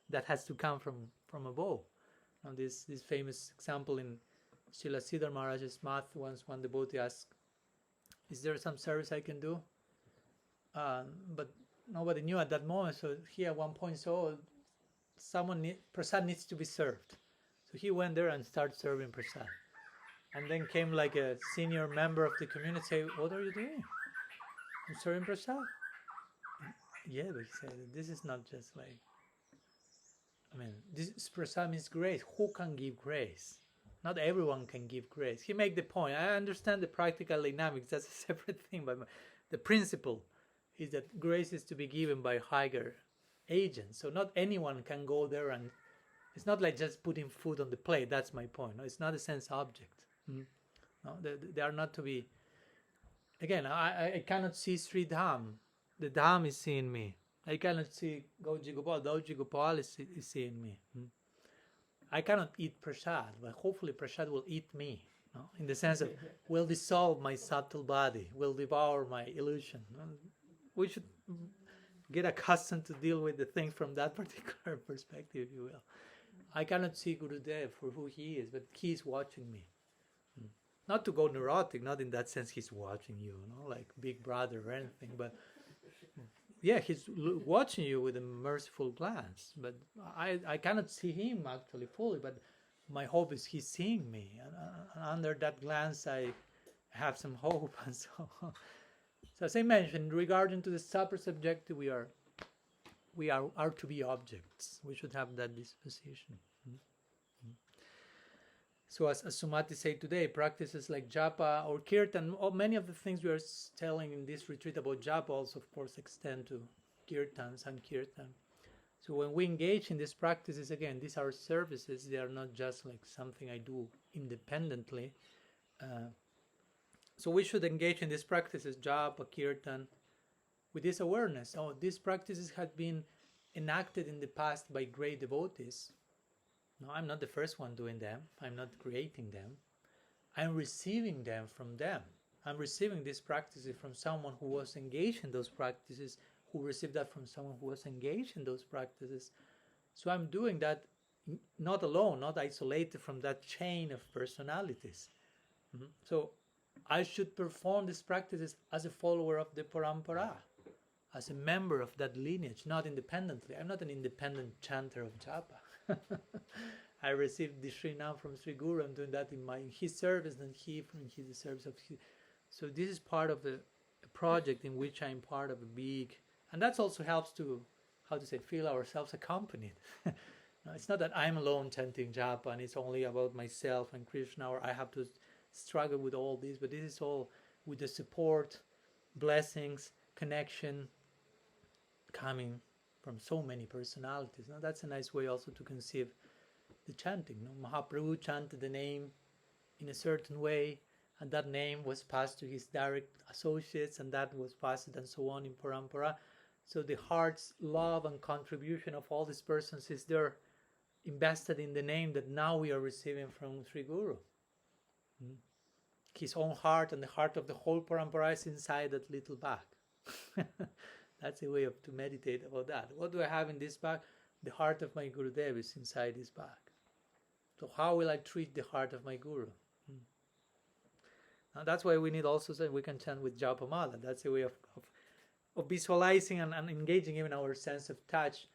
That has to come from above. Now this famous example in Srila Siddhar Maharaj's math, once one devotee asked, is there some service I can do? But nobody knew at that moment. So he at one point saw prasad needs to be served. So he went there and started serving prasad. And then came like a senior member of the community say, "What are you doing?" "I'm serving prasad." "Yeah," but he said, "this is not just like, this prasad means grace. Who can give grace? Not everyone can give grace." He made the point. I understand the practical dynamics. That's a separate thing. But the principle is that grace is to be given by higher agents. So not anyone can go there, and it's not like just putting food on the plate. That's my point. No, it's not a sense object. No, they are not to be. Again, I cannot see Sri Dham. The Dham is seeing me. I cannot see Gauji Gopal. Gauji Gopal is seeing me. I cannot eat prasad, but hopefully prasad will eat me. No? In the sense of will dissolve my subtle body, will devour my illusion. No? We should get accustomed to deal with the things from that particular perspective, if you will. I cannot see Gurudev for who he is, but he is watching me. Not to go neurotic, not in that sense he's watching you, like Big Brother or anything, but yeah, he's watching you with a merciful glance. But I cannot see him actually fully, but my hope is he's seeing me. And under that glance, I have some hope. And so as I mentioned, regarding to the super-subjective, we are to be objects. We should have that disposition. So as Sumati said today, practices like Japa or Kirtan, many of the things we are telling in this retreat about Japa also, of course, extend to Kirtans and Kirtan. So when we engage in these practices, again, these are services. They are not just like something I do independently. So we should engage in these practices, Japa, Kirtan, with this awareness. Oh, these practices had been enacted in the past by great devotees. No, I'm not the first one doing them. I'm not creating them. I'm receiving them from them. I'm receiving these practices from someone who was engaged in those practices, who received that from someone who was engaged in those practices. So I'm doing that not alone, not isolated from that chain of personalities. So I should perform these practices as a follower of the parampara, as a member of that lineage, not independently. I'm not an independent chanter of Japa. I received the Sri Nam from Sri Guru. I'm doing that in his service, and he from his service of his. So this is part of a project in which I'm part of a big, and that also helps to, feel ourselves accompanied. No, it's not that I'm alone chanting Japa and it's only about myself and Krishna, or I have to struggle with all this, but this is all with the support, blessings, connection coming from so many personalities. Now that's a nice way also to conceive the chanting. Mahaprabhu chanted the name in a certain way, and that name was passed to his direct associates, and that was passed and so on in parampara. So the heart's love and contribution of all these persons is there invested in the name that now we are receiving from Sri Guru. His own heart and the heart of the whole parampara is inside that little bag. That's a way to meditate about that. What do I have in this bag? The heart of my Gurudev is inside this bag. So how will I treat the heart of my Guru? Now that's why we need also, so we can chant with Japamala. That's a way of visualizing and engaging even our sense of touch.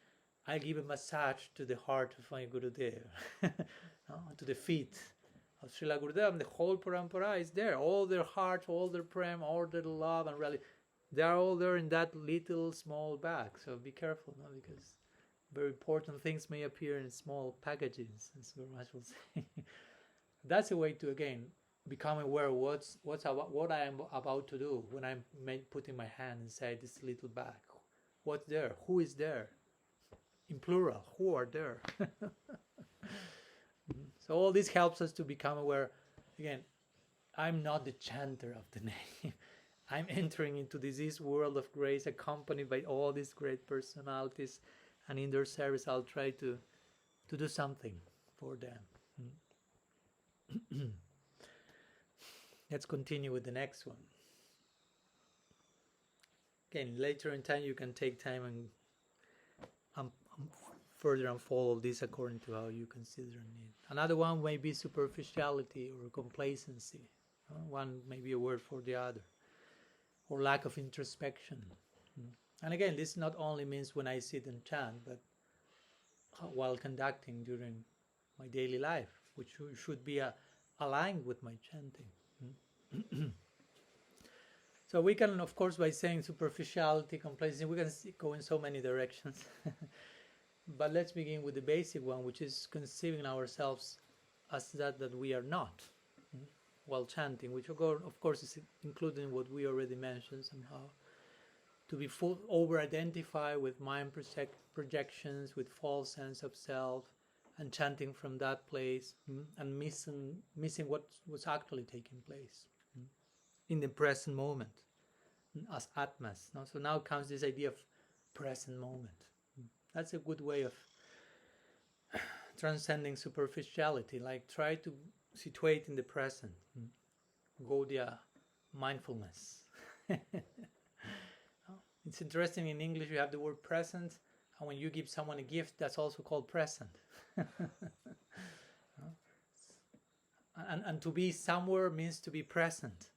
I give a massage to the heart of my Gurudev, to the feet of Srila Gurudev, and the whole parampara is there. All their heart, all their prem, all their love, and really, they are all there in that little small bag. So be careful, because very important things may appear in small packages, as Guru Maharaj will say. That's a way to, again, become aware of what I am about to do when I'm putting my hand inside this little bag. What's there? Who is there? In plural, who are there? So all this helps us to become aware. Again, I'm not the chanter of the name. I'm entering into this world of grace accompanied by all these great personalities, and in their service I'll try to do something for them. Let's continue with the next one. Again, later in time you can take time and further unfold this according to how you consider need. Another one may be superficiality or complacency. One may be a word for the other. Or lack of introspection. And again, this not only means when I sit and chant, but while conducting during my daily life, which should be aligned with my chanting. So we can, of course, by saying superficiality, complacency, we can go in so many directions. But let's begin with the basic one, which is conceiving ourselves as that we are not while chanting, which of course is included in what we already mentioned somehow. To be over-identified with mind projections, with false sense of self, and chanting from that place, and missing what was actually taking place in the present moment as Atmas. No? So now comes this idea of present moment. That's a good way of transcending superficiality, like try to situate in the present. Gaudiya mindfulness. It's interesting, in English you have the word present, and when you give someone a gift, that's also called present. And to be somewhere means to be present.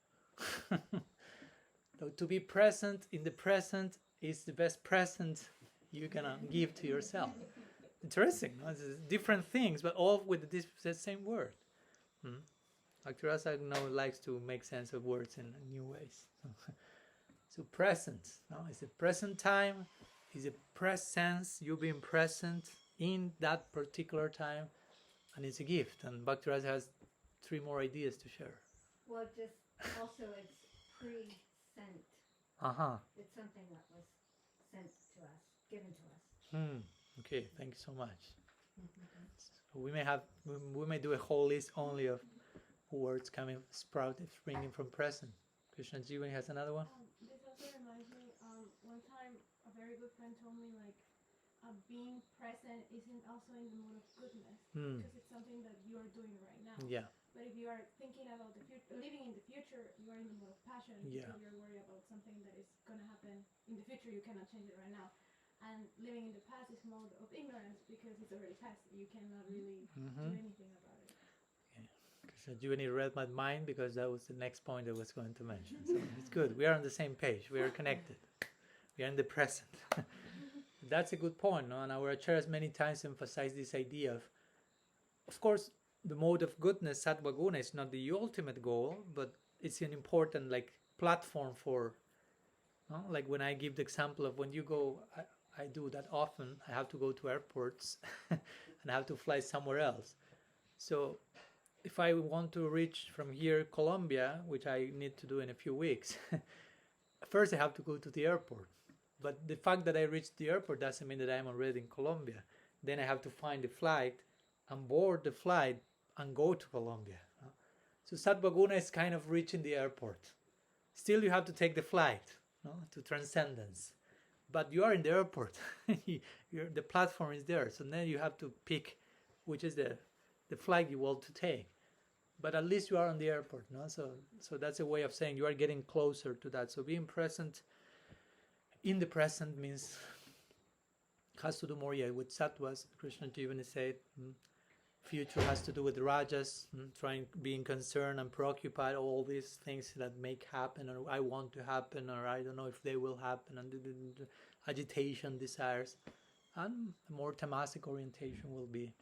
So to be present in the present is the best present you can give to yourself. Interesting, no? It's different things, but all with the same word. Dr. Rasa likes to make sense of words in new ways. So present, no? It's a present time, it's a presence, you being present in that particular time, and it's a gift. And Dr. Rasa has 3 more ideas to share. Well, just also it's pre-sent. It's something that was sent to us, given to us. Okay, thank you so much. So we may do a whole list only of words springing from present. Krishna Jivani has another one. This also reminds me. One time, a very good friend told me being present isn't also in the mode of goodness, because it's something that you are doing right now. Yeah. But if you are thinking about the future, living in the future, you are in the mode of passion. Yeah. Because you're worried about something that is going to happen in the future. You cannot change it right now. And living in the past is mode of ignorance, because it's already past. You cannot really do anything about it. Krishna Jivani read my mind, because that was the next point I was going to mention. So it's good. We are on the same page. We are connected. We are in the present. That's a good point. No? And our acharyas many times emphasize this idea of course, the mode of goodness, sattva guna, is not the ultimate goal, but it's an important platform for, like when I give the example of when you go, I do that often, I have to go to airports and I have to fly somewhere else. So if I want to reach from here Colombia, which I need to do in a few weeks, first I have to go to the airport. But the fact that I reached the airport doesn't mean that I'm already in Colombia. Then I have to find the flight and board the flight and go to Colombia. So Sattva Guna is kind of reaching the airport. Still you have to take the flight to transcendence. But you are in the airport. The platform is there. So then you have to pick which is the flight you want to take. But at least you are on the airport. So that's a way of saying you are getting closer to that. So being present in the present has to do more with sattvas. Krishna Jivani said future has to do with rajas, being concerned and preoccupied, all these things that make happen, or I want to happen, or I don't know if they will happen, and agitation, desires. And a more tamasic orientation will be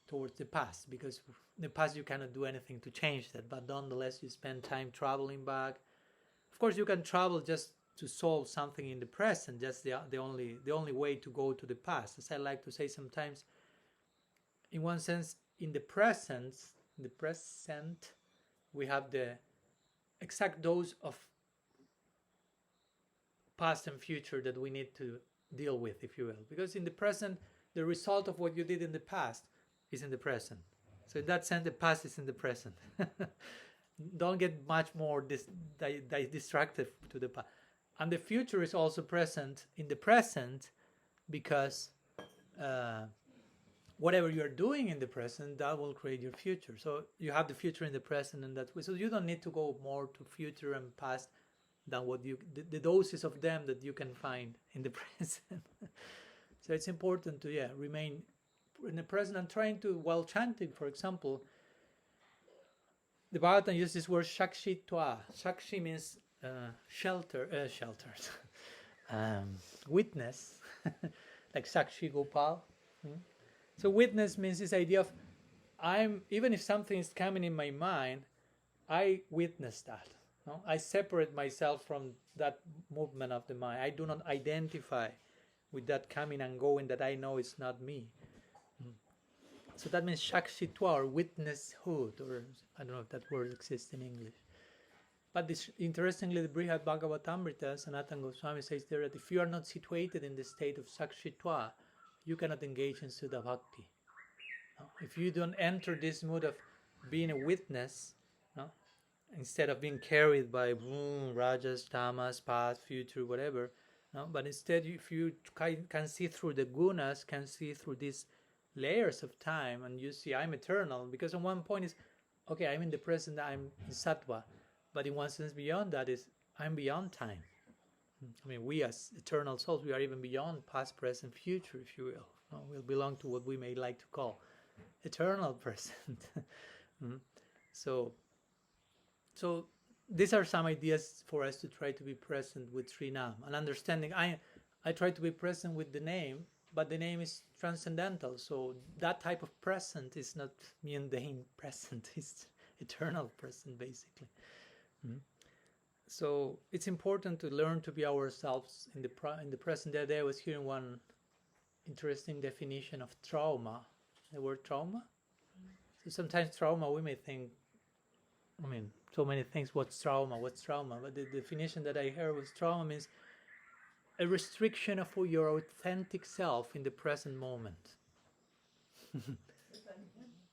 towards the past, because the past you cannot do anything to change that, but nonetheless you spend time traveling back. Of course you can travel just to solve something in the present. That's the only way to go to the past. As I like to say sometimes, in one sense, in the present, we have the exact dose of past and future that we need to deal with, if you will. Because in the present, the result of what you did in the past is in the present. So in that sense, the past is in the present. Don't get much more distracted to the past. And the future is also present in the present, because whatever you are doing in the present, that will create your future. So you have the future in the present in that way. So you don't need to go more to future and past than what the doses of them that you can find in the present. So it's important to remain in the present and trying to, while chanting, for example, the Bhagavatam uses this word shakshitva. Shakshi means sheltered. witness, like Sakshi Gopal. So witness means this idea of even if something is coming in my mind, I witness that. No? I separate myself from that movement of the mind. I do not identify with that coming and going that I know is not me. So that means Shakshitva, or witnesshood, or I don't know if that word exists in English. But interestingly, the Brihad Bhagavatamrita, Sanatana Goswami says there that if you are not situated in the state of Sakshitva, you cannot engage in Sudha Bhakti. No? If you don't enter this mood of being a witness, no? Instead of being carried by rajas, tamas, past, future, whatever, no? But instead, if you can see through the gunas, can see through these layers of time, and you see I'm eternal, because on one point is, okay, I'm in the present, I'm in sattva, but in one sense beyond that is I'm beyond time. I mean, we as eternal souls, we are even beyond past, present, future, if you will. No? We'll belong to what we may like to call eternal present. So these are some ideas for us to try to be present with Srinam, and understanding I try to be present with the name, but the name is transcendental, so that type of present is not mundane present, it's eternal present, basically. So it's important to learn to be ourselves in the present. The other day I was hearing one interesting definition of trauma, the word trauma. So sometimes trauma, we may think, I mean, so many things, what's trauma, but the definition that I heard was trauma means a restriction of your authentic self in the present moment.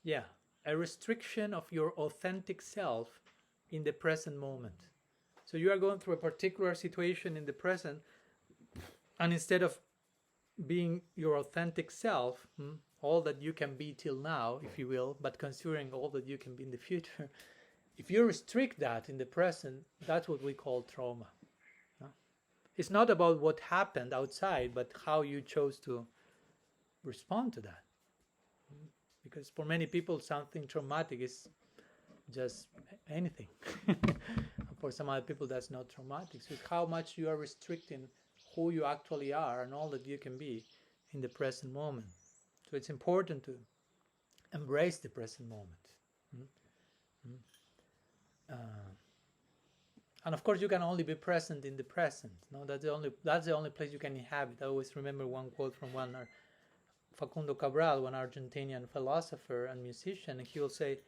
Yeah, a restriction of your authentic self in the present moment. So you are going through a particular situation in the present, and instead of being your authentic self, all that you can be till now, if you will, but considering all that you can be in the future, if you restrict that in the present, that's what we call trauma. It's not about what happened outside, but how you chose to respond to that. Because for many people, something traumatic is just anything. For some other people, that's not traumatic. So it's how much you are restricting who you actually are and all that you can be in the present moment. So it's important to embrace the present moment. And of course, you can only be present in the present. No, that's the only place you can inhabit. I always remember one quote from Facundo Cabral, one Argentinian philosopher and musician, and he will say,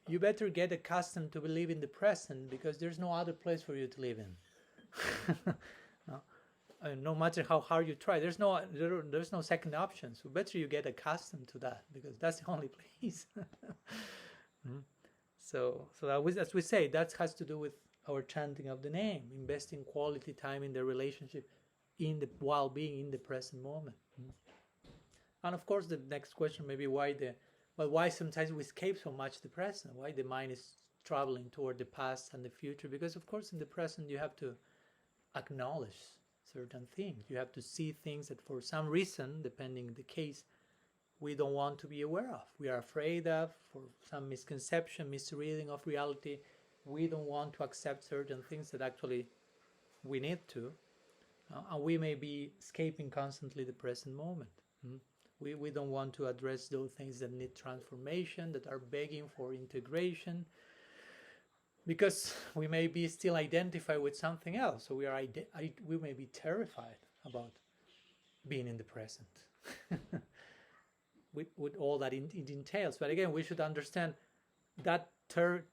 "You better get accustomed to live in the present, because there's no other place for you to live in." No matter how hard you try, there's no second option. So better you get accustomed to that, because that's the only place. So as we say, that has to do with our chanting of the name, investing quality time in the relationship, while being in the present moment. And of course, the next question may be why sometimes we escape so much the present? Why the mind is traveling toward the past and the future? Because of course, in the present you have to acknowledge certain things. You have to see things that for some reason, depending on the case, we don't want to be aware of. We are afraid of, for some misconception, misreading of reality. We don't want to accept certain things that actually we need to. And we may be escaping constantly the present moment. We don't want to address those things that need transformation, that are begging for integration, because we may be still identified with something else. So we may be terrified about being in the present with all that it entails. But again, we should understand that terror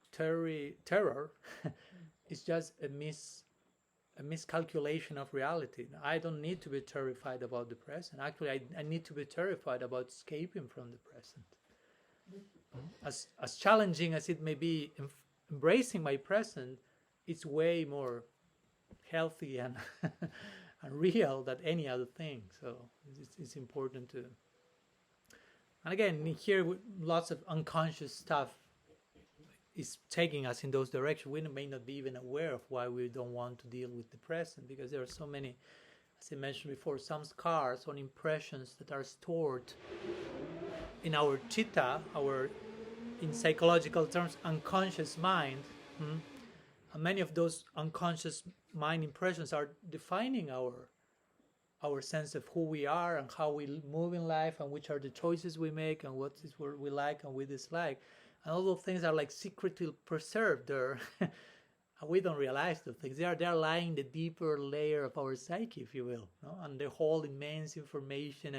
is just a miscalculation of reality. I don't need to be terrified about the present. Actually, I need to be terrified about escaping from the present. As challenging as it may be, embracing my present, it's way more healthy and and real than any other thing. So it's important to. And again, here lots of unconscious stuff is taking us in those directions. We may not be even aware of why we don't want to deal with the present, because there are so many, as I mentioned before, some scars or impressions that are stored in our chitta, in psychological terms, unconscious mind. And many of those unconscious mind impressions are defining our our sense of who we are and how we move in life and which are the choices we make and what is what we like and we dislike. And all those things are like secretly preserved there. And we don't realize those things. They're lying in the deeper layer of our psyche, if you will, no? And they hold immense information.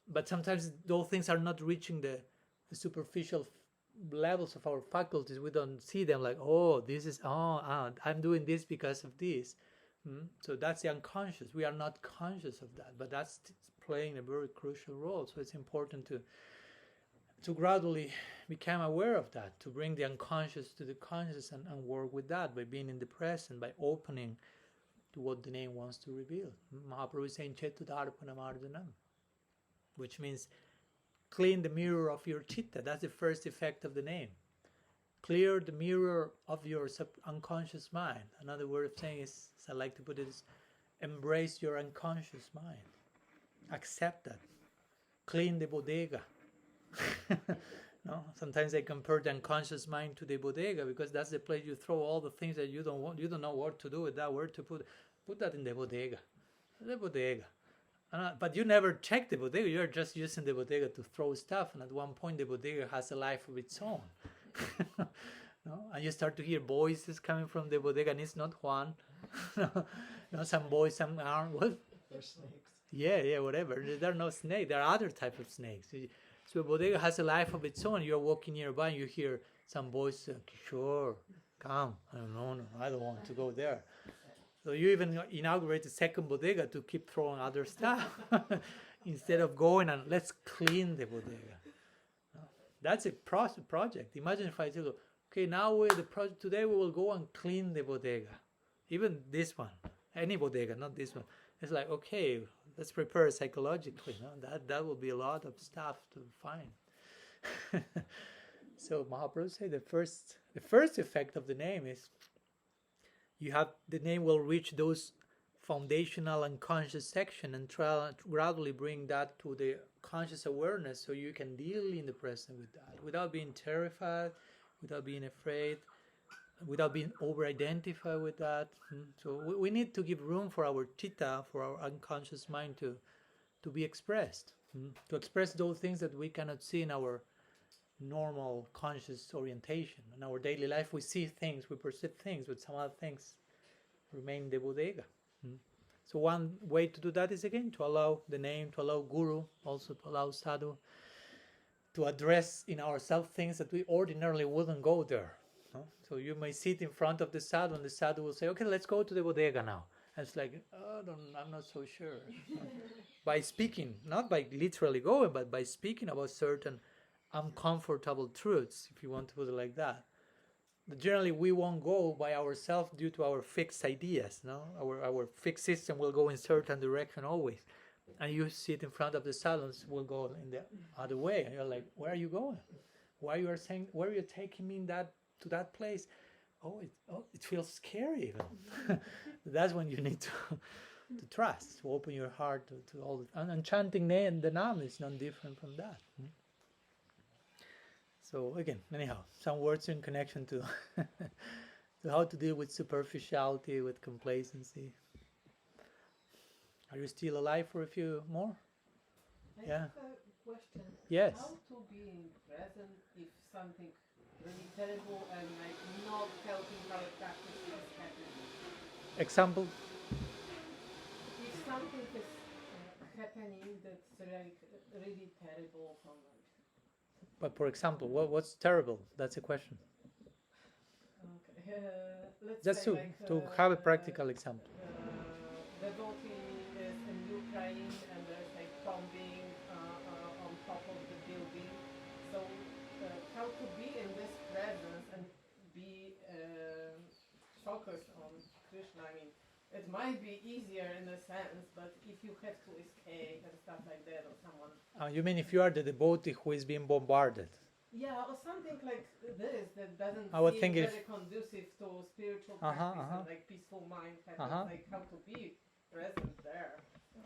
But sometimes those things are not reaching the superficial levels of our faculties. We don't see them like, oh, this is, I'm doing this because of this. So that's the unconscious. We are not conscious of that, but that's playing a very crucial role. So it's important to gradually become aware of that, to bring the unconscious to the conscious and work with that by being in the present, by opening to what the name wants to reveal. Mahaprabhu is saying, Chetudarpanamardhanam, which means clean the mirror of your chitta. That's the first effect of the name. Clear the mirror of your unconscious mind. Another way of saying is, as I like to put it, is embrace your unconscious mind. Accept that. Clean the bodega. No? Sometimes I compare the unconscious mind to the bodega because that's the place you throw all the things that you don't want. You don't know what to do with that. Where to put that in the bodega. The bodega. But you never check the bodega. You're just using the bodega to throw stuff. And at one point, the bodega has a life of its own. No? And you start to hear voices coming from the bodega, and it's not Juan. No, some boys, some aren't. What? They're snakes. Yeah, whatever. There are no snakes. There are other type of snakes. So a bodega has a life of its own. You're walking nearby, and you hear some voice say, "Sure, come." No, I don't want to go there. So you even inaugurate a second bodega to keep throwing other stuff instead of going and let's clean the bodega. That's a project. Imagine if I tell you, okay, now today we will go and clean the bodega. Even this one, any bodega, not this one. It's like, okay, let's prepare psychologically. No? That will be a lot of stuff to find. So Mahaprabhu said the first effect of the name is the name will reach those foundational unconscious section and try to gradually bring that to the conscious awareness so you can deal in the present with that without being terrified, without being afraid, without being over-identified with that. So we need to give room for our chitta, for our unconscious mind to be expressed, to express those things that we cannot see in our normal conscious orientation. In our daily life we see things, we perceive things, but some other things remain in the bodega. So one way to do that is again to allow the name, to allow Guru, also to allow Sadhu to address in ourselves things that we ordinarily wouldn't go there. No? So you may sit in front of the Sadhu and the Sadhu will say, okay, let's go to the bodega now. And it's like, I'm not so sure. By speaking, not by literally going, but by speaking about certain uncomfortable truths, if you want to put it like that. But generally, we won't go by ourselves due to our fixed ideas. No, our fixed system will go in certain direction always, and you sit in front of the Sadhus will go in the other way, and you're like, where are you going? Why you are saying? Where are you taking me to that place? It feels scary even. That's when you need to trust, to open your heart to all the, and chanting the Nam is not different from that. So again, anyhow, some words in connection to how to deal with superficiality, with complacency. Are you still alive for a few more? I Yeah. have a question. Yes. How to be in present if something really terrible and like not helping our practice is happening? Example? If something is happening that's like really terrible from like. But for example, what's terrible? That's a question. Okay. Let's Just say to have a practical example. The devotee is in Ukraine and there's like bombing on top of the building. So how to be in this presence and be focused on Krishna? I mean, it might be easier in a sense, but if you have to escape and stuff like that, or someone. You mean if you are the devotee who is being bombarded? Yeah, or something like this that doesn't I would seem think very conducive to spiritual practice and like peaceful mind, like how to be present there.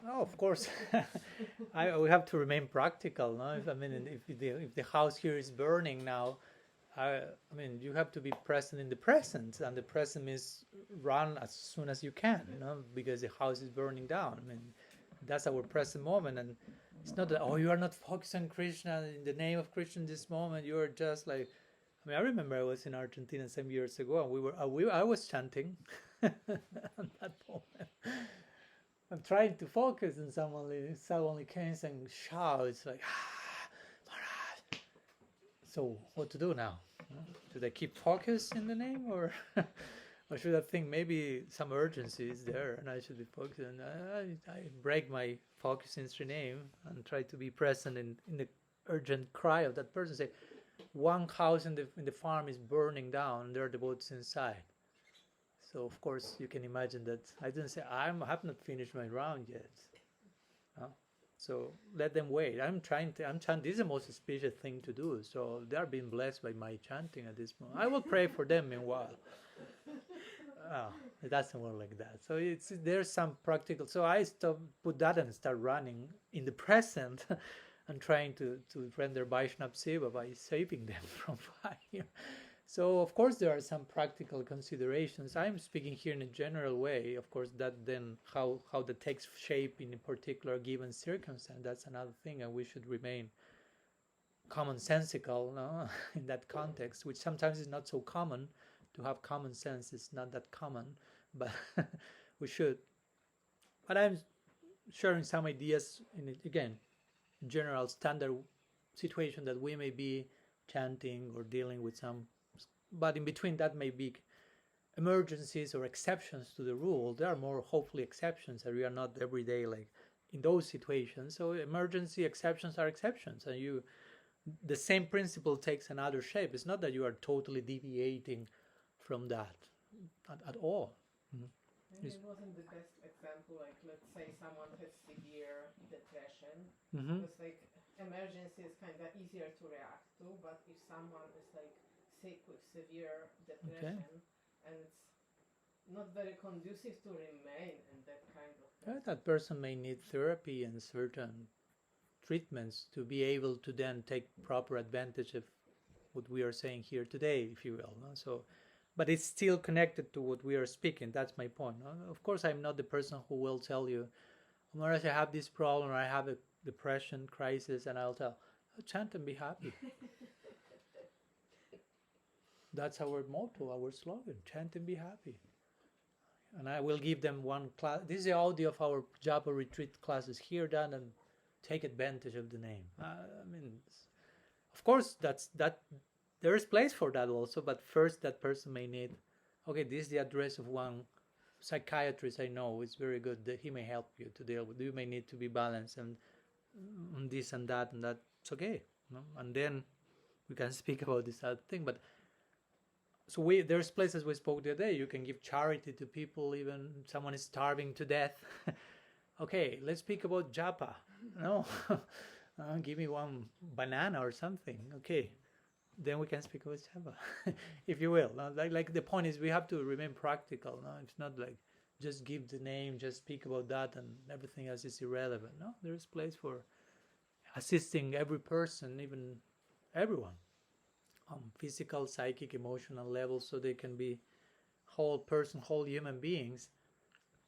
Oh, of course. We have to remain practical. No, if the house here is burning now, I mean you have to be present in the present, and the present means run as soon as you can, because the house is burning down. I mean, That's our present moment, and it's not that, oh, you are not focused on Krishna in the name of Krishna in this moment. You are just like, I mean, I remember I was in Argentina some years ago, and I was chanting at that moment. I'm trying to focus, and someone comes and shouts like, ah, Maharaj. So what to do now? Should I keep focused in the name, or or should I think maybe some urgency is there and I should be focused? And I break my focus in Sri name and try to be present in the urgent cry of that person. Say, one house in the farm is burning down, and there are devotees inside. So of course you can imagine that I didn't say I have not finished my round yet. So let them wait. I'm chanting. This is the most auspicious thing to do. So they are being blessed by my chanting at this moment. I will pray for them meanwhile. It doesn't work like that. So there's some practical. So I put that and start running in the present and trying to render Vaishnava Seva by saving them from fire. So of course there are some practical considerations. I'm speaking here in a general way. Of course that then how that takes shape in a particular given circumstance, that's another thing, and we should remain commonsensical, no? In that context, which sometimes is not so common. To have common sense is not that common, but we should. But I'm sharing some ideas in it, again, general standard situation that we may be chanting or dealing with some. But in between that may be emergencies or exceptions to the rule. There are more hopefully exceptions, and we are not every day like in those situations. So emergency exceptions are exceptions, and the same principle takes another shape. It's not that you are totally deviating from that at all. Maybe it wasn't the best example. Like, let's say someone has severe depression. It's like emergency is kind of easier to react to, but if someone is like sick with severe depression, and it's not very conducive to remain in that kind of that person may need therapy and certain treatments to be able to then take proper advantage of what we are saying here today, if you will. No? So, but it's still connected to what we are speaking. That's my point. No? Of course, I'm not the person who will tell you, Maharaj, I have this problem, or I have a depression crisis, and I'll tell, chant and be happy. That's our motto, our slogan, chant and be happy. And I will give them one class. This is the audio of our Japa retreat classes. Hear that and take advantage of the name. I mean, of course, there is place for that also, but first that person may need, okay, this is the address of one psychiatrist I know. It's very good. That he may help you to deal with. You may need to be balanced and this and that, it's okay. No? And then we can speak about this other thing, but so there's places we spoke the other day. You can give charity to people, even someone is starving to death. Okay, let's speak about Japa. No, give me one banana or something. Okay, then we can speak about Japa, if you will. No? Like the point is, we have to remain practical. No, it's not like just give the name, just speak about that, and everything else is irrelevant. No, there is place for assisting every person, even everyone. On physical, psychic, emotional levels, so they can be whole human beings.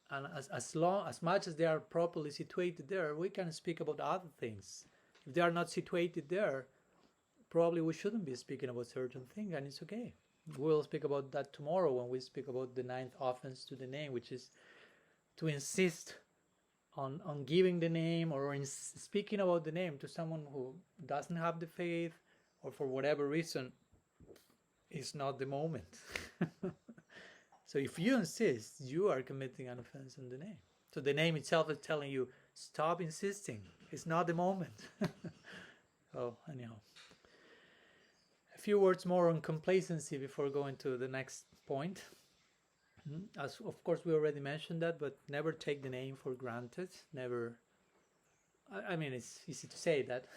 And as much as they are properly situated there, we can speak about other things. If they are not situated there, probably we shouldn't be speaking about certain things, and it's okay. We'll speak about that tomorrow when we speak about the 9th offense to the name, which is to insist on giving the name, or speaking about the name to someone who doesn't have the faith, or for whatever reason, it's not the moment. So if you insist, you are committing an offense on the name. So the name itself is telling you, stop insisting. It's not the moment. Oh, anyhow. A few words more on complacency before going to the next point. As of course we already mentioned that, but never take the name for granted. Never. I mean, it's easy to say that.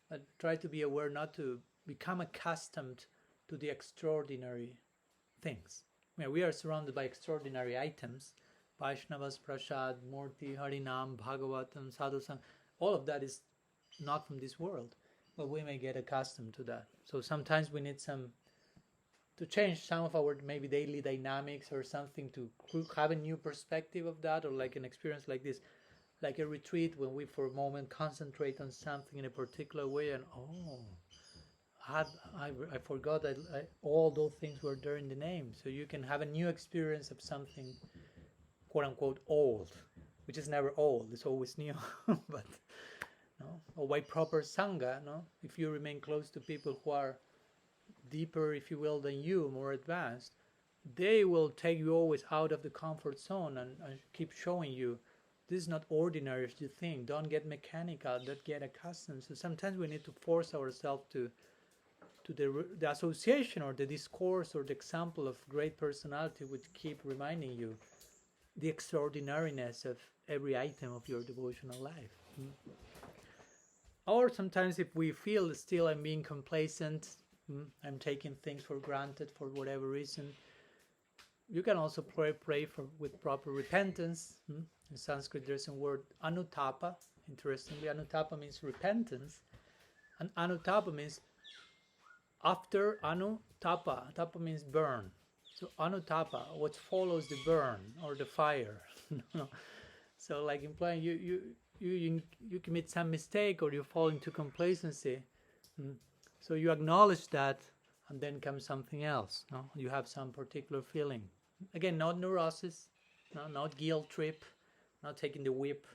But try to be aware not to become accustomed to the extraordinary things. I mean, we are surrounded by extraordinary items. Vaishnavas, Prasad, Murti, Harinam, Bhagavatam, Sadhusang. All of that is not from this world. But we may get accustomed to that. So sometimes we need to change some of our maybe daily dynamics or something to have a new perspective of that, or like an experience like this. like a retreat when we for a moment concentrate on something in a particular way, and I forgot that all those things were there in the name. So you can have a new experience of something, quote unquote, old, which is never old, it's always new. But no, or by proper sangha, no, if you remain close to people who are deeper, if you will, than you, more advanced, they will take you always out of the comfort zone and keep showing you this is not ordinary as you think. Don't get mechanical, don't get accustomed. So sometimes we need to force ourselves to the association or the discourse or the example of great personality, which keep reminding you the extraordinariness of every item of your devotional life. Or sometimes if we feel still I'm being complacent, I'm taking things for granted for whatever reason, you can also pray with proper repentance. In Sanskrit there's a word anutapa. Interestingly, anutapa means repentance, and anutapa means after anutapa. Tapa means burn. So anutapa, what follows the burn or the fire. So like implying you commit some mistake or you fall into complacency. So you acknowledge that, and then comes something else. No? You have some particular feeling. Again, not neurosis, no, not guilt trip, not taking the whip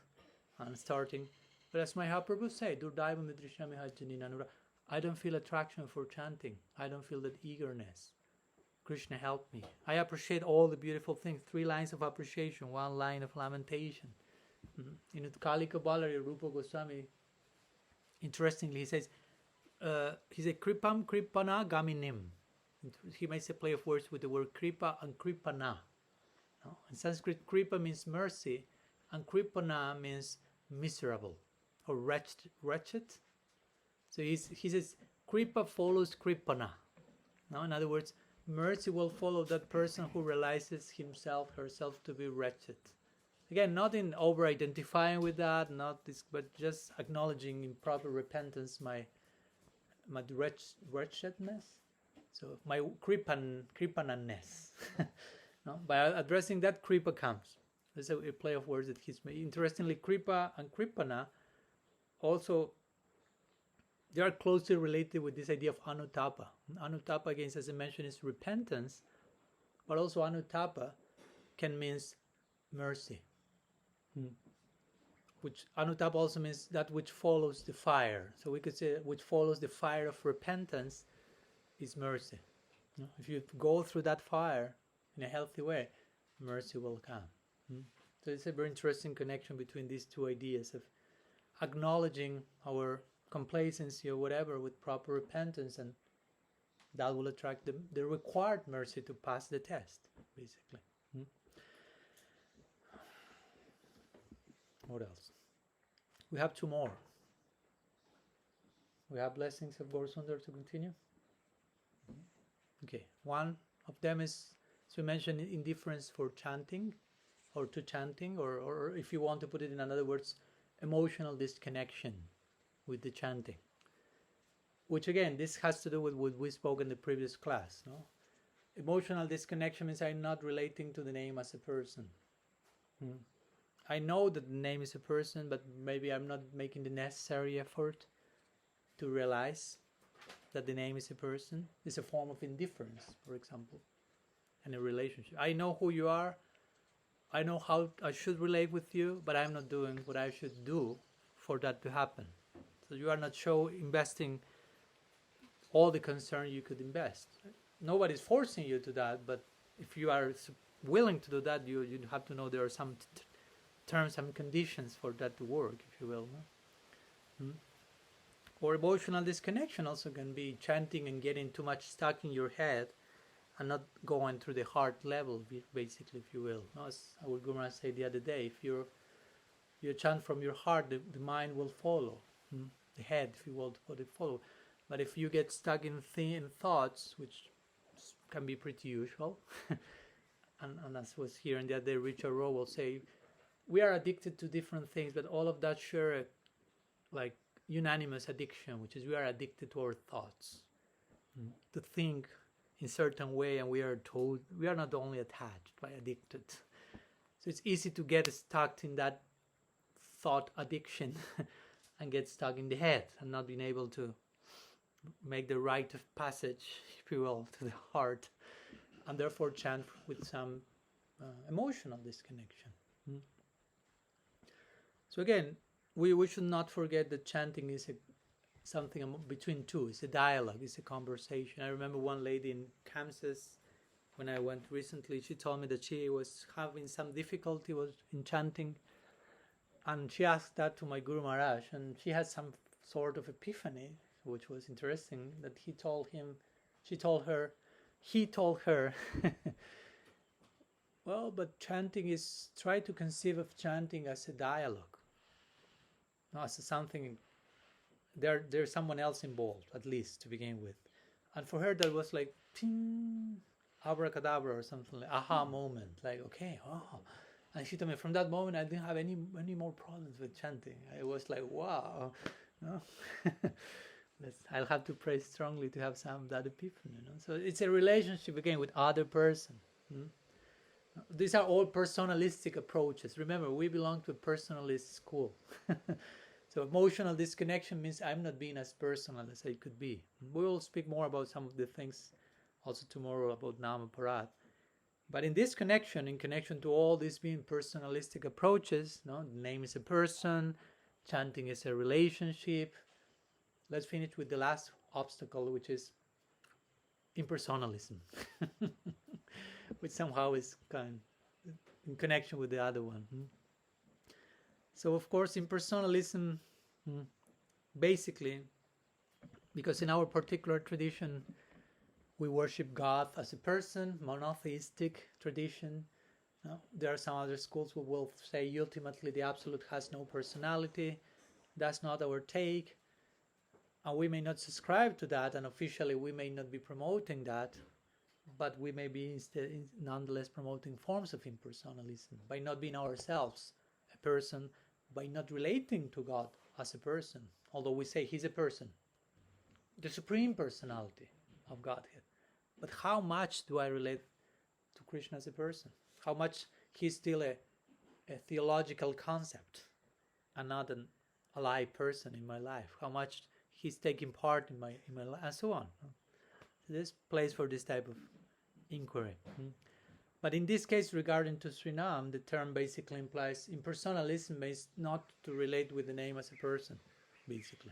and starting. But as my Mahaprabhu said, I don't feel attraction for chanting. I don't feel that eagerness. Krishna help me. I appreciate all the beautiful things. 3 lines of appreciation, 1 line of lamentation. In Utkalika Balari, Rupa Goswami, interestingly, he says, Kripam Kripana Gaminim. He makes a play of words with the word Kripa and Kripana. No? In Sanskrit, Kripa means mercy, and Kripana means miserable or wretched. So he says, Kripa follows Kripana. No? In other words, mercy will follow that person who realizes himself, herself to be wretched. Again, not in over-identifying with that, not this, but just acknowledging in proper repentance my wretchedness. So my kripananess. No? By addressing that, kripa comes. There's a play of words that he's made. Interestingly, kripa and kripana also, they are closely related with this idea of anutapa. Anutapa, again, as I mentioned, is repentance, but also anutapa can mean mercy. Which anutapa also means that which follows the fire. So we could say which follows the fire of repentance is mercy. If you go through that fire in a healthy way, mercy will come. So it's a very interesting connection between these 2 ideas of acknowledging our complacency or whatever with proper repentance, and that will attract the required mercy to pass the test, basically. What else? We have 2 more. We have blessings of Gaurasundar to continue. Okay, one of them is, as we mentioned, indifference for chanting, or to chanting, or if you want to put it in other words, emotional disconnection with the chanting. Which again, this has to do with what we spoke in the previous class. No? Emotional disconnection means I'm not relating to the name as a person. I know that the name is a person, but maybe I'm not making the necessary effort to realize that the name is a person. It's a form of indifference, for example, in a relationship. I know who you are. I know how I should relate with you, but I'm not doing what I should do for that to happen. So you are not investing all the concern you could invest. Nobody's forcing you to that, but if you are willing to do that, you have to know there are some terms and conditions for that to work, if you will. No? Or emotional disconnection also can be chanting and getting too much stuck in your head and not going through the heart level, basically, if you will. No, as our Guru Maharaj said the other day, if you chant from your heart, the mind will follow. The head, if you will, will follow. But if you get stuck in thoughts, which can be pretty usual, and as was here in the other day, Richard Rowe will say, we are addicted to different things, but all of that share a unanimous addiction, which is we are addicted to our thoughts, to think in certain way, and we are not only attached, but addicted. So it's easy to get stuck in that thought addiction and get stuck in the head and not being able to make the rite of passage, if you will, to the heart, and therefore chant with some emotional disconnection. So again, we should not forget that chanting is something between two. It's a dialogue, it's a conversation. I remember one lady in Kansas, when I went recently, she told me that she was having some difficulty in chanting, and she asked that to my Guru Maharaj, and she had some sort of epiphany, which was interesting, that he told her, well, but chanting is, try to conceive of chanting as a dialogue, not as something, there's someone else involved, at least to begin with. And for her that was like, ting, abracadabra or something, like aha moment, like, okay, oh. And she told me from that moment I didn't have any more problems with chanting. I was like, wow, no? I'll have to pray strongly to have some of that epiphany. So it's a relationship again with other person. These are all personalistic approaches. Remember, we belong to a personalist school. So emotional disconnection means I'm not being as personal as I could be. We will speak more about some of the things also tomorrow about Namaparat. But in this connection, in connection to all these being personalistic approaches, the name is a person, chanting is a relationship. Let's finish with the last obstacle, which is impersonalism, which somehow is kind of in connection with the other one. So, of course, impersonalism, basically, because in our particular tradition, we worship God as a person, monotheistic tradition. There are some other schools who will say ultimately the Absolute has no personality. That's not our take. And we may not subscribe to that, and officially we may not be promoting that, but we may be nonetheless promoting forms of impersonalism by not being ourselves a person, by not relating to God as a person, although we say He's a person, the Supreme Personality of Godhead. But how much do I relate to Krishna as a person? How much He's still a theological concept and not an alive person in my life? How much He's taking part in my life, and so on. So there's place for this type of inquiry. But in this case, regarding to Srinam, the term basically implies impersonalism is not to relate with the name as a person, basically.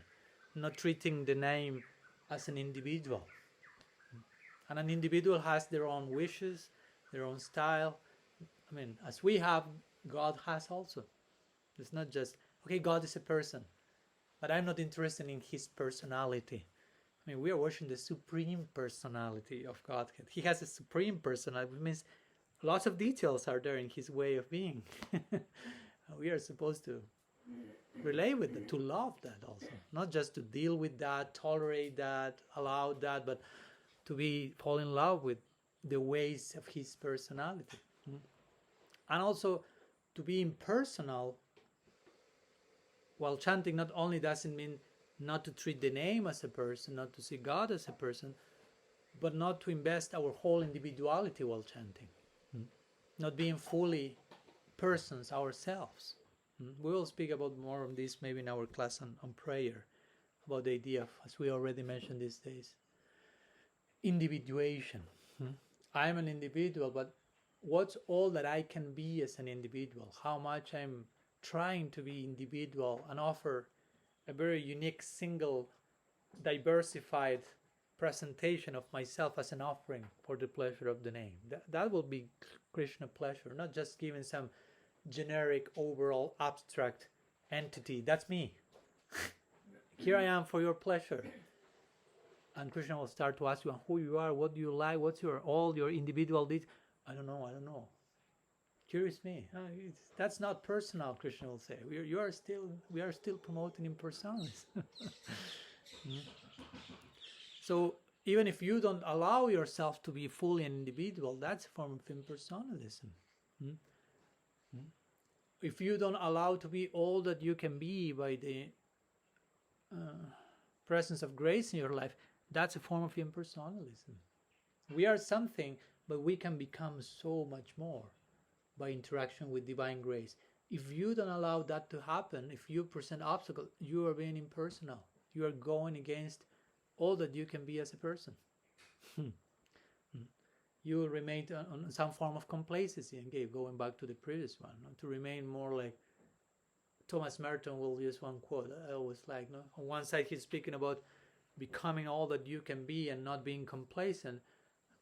Not treating the name as an individual. And an individual has their own wishes, their own style. I mean, as we have, God has also. It's not just, okay, God is a person, but I'm not interested in His personality. I mean, we are worshiping the Supreme Personality of Godhead. He has a Supreme Personality, which means lots of details are there in His way of being. We are supposed to relate with that, to love that also. Not just to deal with that, tolerate that, allow that, but to fall in love with the ways of His personality. And also to be impersonal while chanting not only doesn't mean not to treat the name as a person, not to see God as a person, but not to invest our whole individuality while chanting. Not being fully persons ourselves. We will speak about more of this maybe in our class on prayer, about the idea of, as we already mentioned these days, individuation. I'm an individual, but what's all that I can be as an individual? How much I'm trying to be individual and offer a very unique, single, diversified presentation of myself as an offering for the pleasure of the name. That will be Krishna pleasure, not just giving some generic, overall, abstract entity. That's me. Here I am for your pleasure. And Krishna will start to ask you who you are, what do you like, what's all your individual needs. I don't know. Here is me. That's not personal, Krishna will say. We are still promoting impersonalism. So even if you don't allow yourself to be fully an individual, that's a form of impersonalism. If you don't allow to be all that you can be by the presence of grace in your life, that's a form of impersonalism. We are something, but we can become so much more by interaction with divine grace. if you don't allow that to happen, if you present obstacle, you are being impersonal. You are going against all that you can be as a person. You will remain on some form of complacency, and going back to the previous one, to remain more like Thomas Merton will use one quote I always like. No? On one side, he's speaking about becoming all that you can be and not being complacent.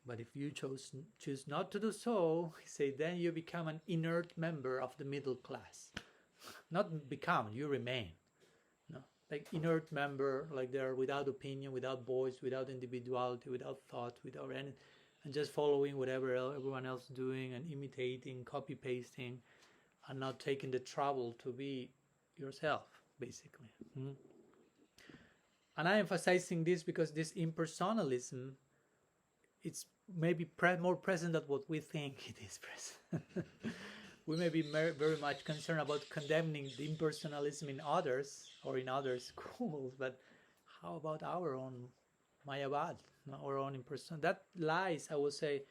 But if you choose not to do so, he say, then you become an inert member of the middle class. Not become, you remain. No? Like inert member, like they're without opinion, without voice, without individuality, without thought, without anything, and just following whatever everyone else is doing and imitating, copy-pasting, and not taking the trouble to be yourself, basically. And I'm emphasizing this because this impersonalism, it's maybe more present than what we think it is present. We may be very much concerned about condemning the impersonalism in others or in other schools, but how about our own Mayavad, our own impersonal? That lies, I would say,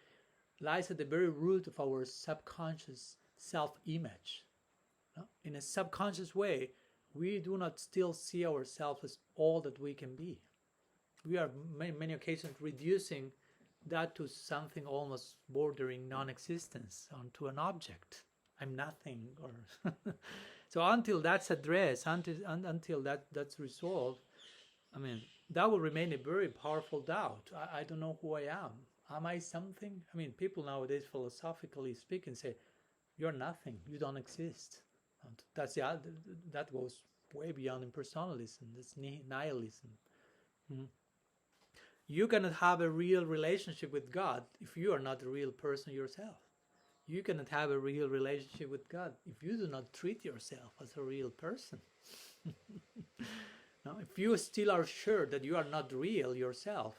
lies at the very root of our subconscious self-image. In a subconscious way, we do not still see ourselves as all that we can be. We are many occasions reducing that to something almost bordering non-existence, onto an object. I'm nothing. Or so until that's addressed, until that's resolved, I mean, that will remain a very powerful doubt. I don't know who I am. Am I something? I mean, people nowadays, philosophically speaking, say, you're nothing. You don't exist. And that goes way beyond impersonalism. That's nihilism. You cannot have a real relationship with God if you are not a real person yourself. You cannot have a real relationship with God if you do not treat yourself as a real person. Now, if you still are sure that you are not real yourself,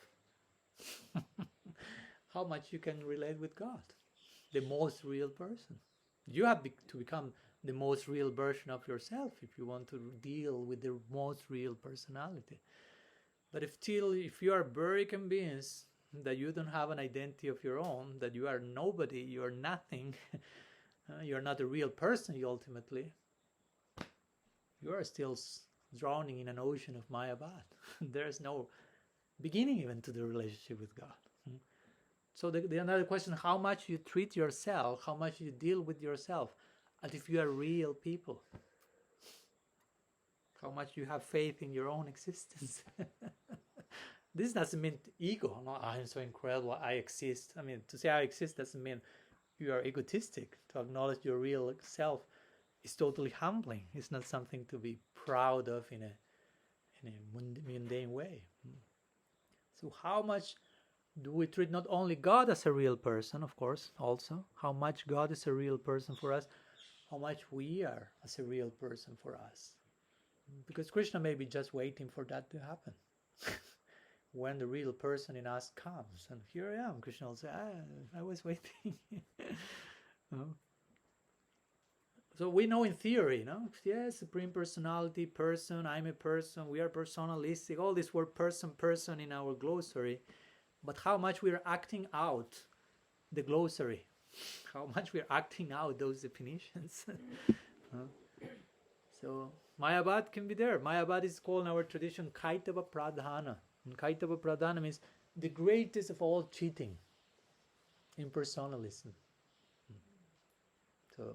how much you can relate with God, the most real person? You have to become the most real version of yourself if you want to deal with the most real personality. But if you are very convinced that you don't have an identity of your own, that you are nobody, you are nothing, you're not a real person ultimately, you are still drowning in an ocean of Mayavad. There's no beginning even to the relationship with God. So the another question, how much you treat yourself, how much you deal with yourself, as if you are real people. How much you have faith in your own existence. This doesn't mean ego. No, I'm so incredible, I exist. I mean, to say I exist doesn't mean you are egotistic. To acknowledge your real self is totally humbling. It's not something to be proud of in a mundane way. So how much do we treat not only God as a real person, of course, also, how much God is a real person for us, how much we are as a real person for us. Because Krishna may be just waiting for that to happen. When the real person in us comes, and here I am, Krishna will say, I was waiting. So we know in theory, no? Yes, Supreme Personality, person, I'm a person, we are personalistic, all this word person in our glossary, but how much we are acting out the glossary, how much we are acting out those definitions. So Mayavad can be there. Mayavad is called in our tradition Kaitava Pradhana. And Kaitava Pradhana means the greatest of all cheating, impersonalism. So,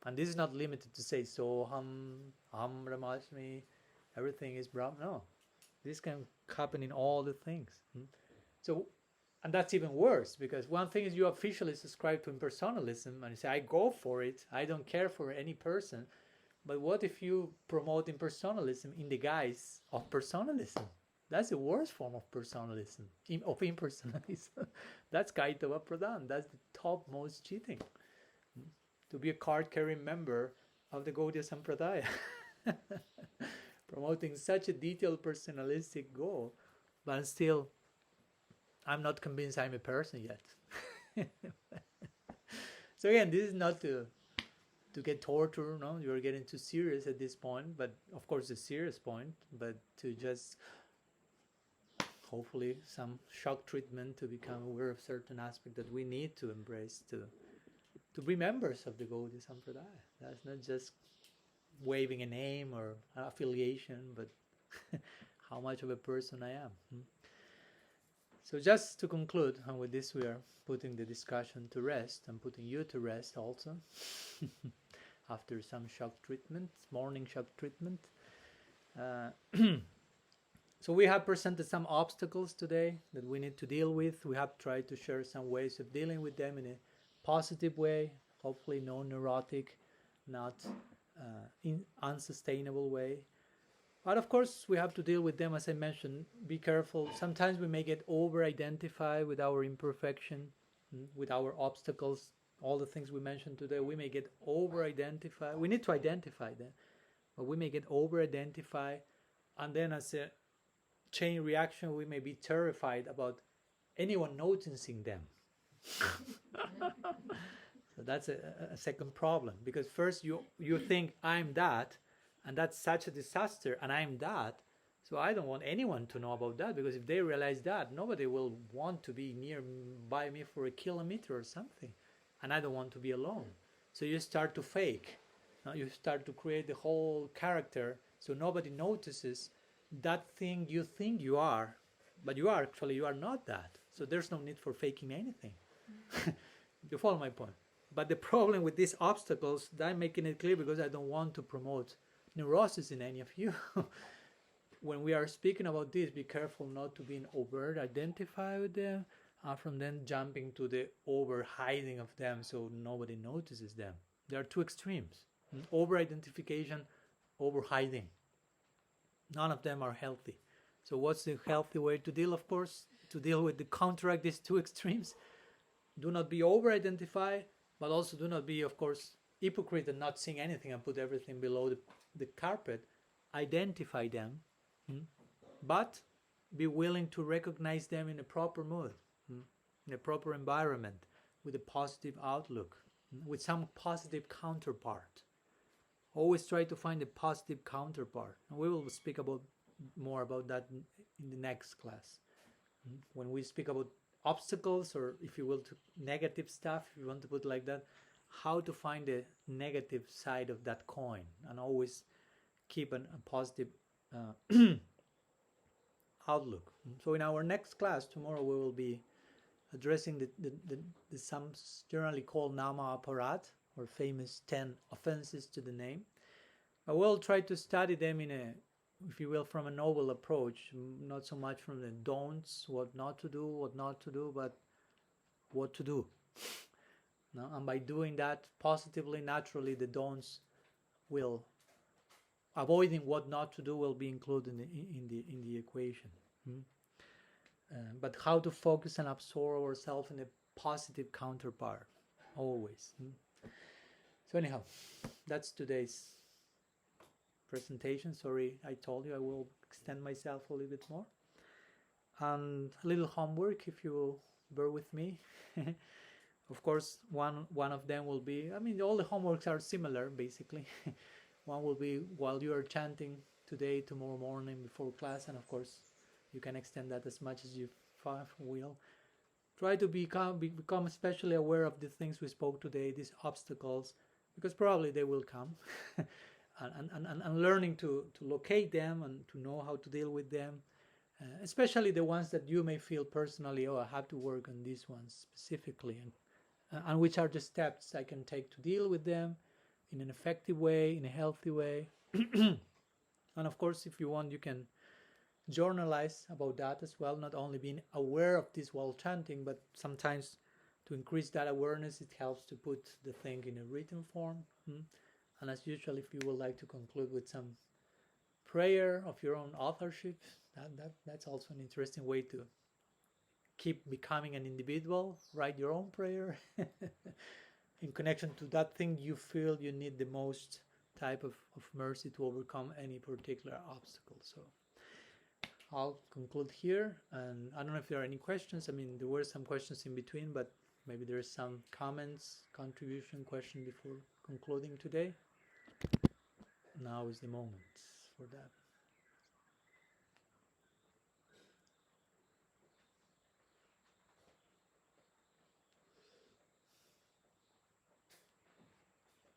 and this is not limited to say Soham, Brahmasmi, everything is Brahma. No, this can happen in all the things. So, and that's even worse, because one thing is you officially subscribe to impersonalism and you say, I go for it, I don't care for any person. But what if you promote impersonalism in the guise of personalism? That's the worst form of personalism, of impersonalism. That's Kaitava Pradhan. That's the topmost cheating. To be a card-carrying member of the Gaudiya Sampradaya. Promoting such a detailed personalistic goal, but still, I'm not convinced I'm a person yet. So again, this is not to get tortured, no? You're getting too serious at this point, but of course a serious point, but to just hopefully some shock treatment to become aware of certain aspects that we need to embrace to to be members of the Gaudiya Sampradaya. That's not just waving a name or affiliation, but how much of a person I am. So just to conclude, and with this we are putting the discussion to rest and putting you to rest also after some shock treatment, morning shock treatment. So we have presented some obstacles today that we need to deal with. We have tried to share some ways of dealing with them in a positive way, hopefully non-neurotic, not unsustainable way. But of course, we have to deal with them, as I mentioned. Be careful. Sometimes we may get over-identified with our imperfection, with our obstacles, all the things we mentioned today. We may get over-identified. We need to identify them, but we may get over-identified, and then as a chain reaction, we may be terrified about anyone noticing them. So that's a second problem, because first you think I'm that, and that's such a disaster, and I'm that, so I don't want anyone to know about that, because if they realize that, nobody will want to be nearby me for a kilometer or something, and I don't want to be alone. So you start to fake. You start to create the whole character so nobody notices that thing you think you are, but you are not that. So there's no need for faking anything. You follow my point? But the problem with these obstacles, I'm making it clear because I don't want to promote neurosis in any of you. When we are speaking about this, be careful not to be overt identify with them, and from then jumping to the over hiding of them so nobody notices them. There are two extremes: over identification, over hiding. None of them are healthy. So what's the healthy way to deal? Of course, to deal with the counteract these two extremes. Do not be over identified, but also do not be, of course, hypocrite and not seeing anything and put everything below the carpet. Identify them, but be willing to recognize them in a proper mood, in a proper environment, with a positive outlook, with some positive counterpart. Always try to find a positive counterpart. And we will speak more about that in the next class. When we speak about obstacles, or if you will, to negative stuff, if you want to put it like that, how to find the negative side of that coin, and always keep a positive outlook. So in our next class tomorrow, we will be addressing the some generally called Nama Aparat, or famous 10 offenses to the name. I will try to study them in a, if you will, from a noble approach, not so much from the don'ts, what not to do, but what to do. No? And by doing that positively, naturally, the don'ts will, avoiding what not to do, will be included in the equation. But how to focus and absorb ourselves in a positive counterpart, always. So anyhow, that's today's presentation. Sorry, I told you I will extend myself a little bit more. And a little homework, if you will bear with me. Of course, one of them will be, I mean, all the homeworks are similar, basically. One will be while you are chanting today, tomorrow morning before class, and of course, you can extend that as much as you will. Try to become especially aware of the things we spoke today, these obstacles, because probably they will come. and learning to locate them and to know how to deal with them, especially the ones that you may feel personally, oh, I have to work on these ones specifically, and which are the steps I can take to deal with them in an effective way, in a healthy way. And of course, if you want, you can journalize about that as well, not only being aware of this while chanting, but sometimes to increase that awareness, it helps to put the thing in a written form. And as usual, if you would like to conclude with some prayer of your own authorship, that's also an interesting way to keep becoming an individual. Write your own prayer in connection to that thing you feel you need the most type of mercy to overcome any particular obstacle. So I'll conclude here, and I don't know if there are any questions. I mean, there were some questions in between, but maybe there's some comments, contribution, question before concluding today. Now is the moment for that.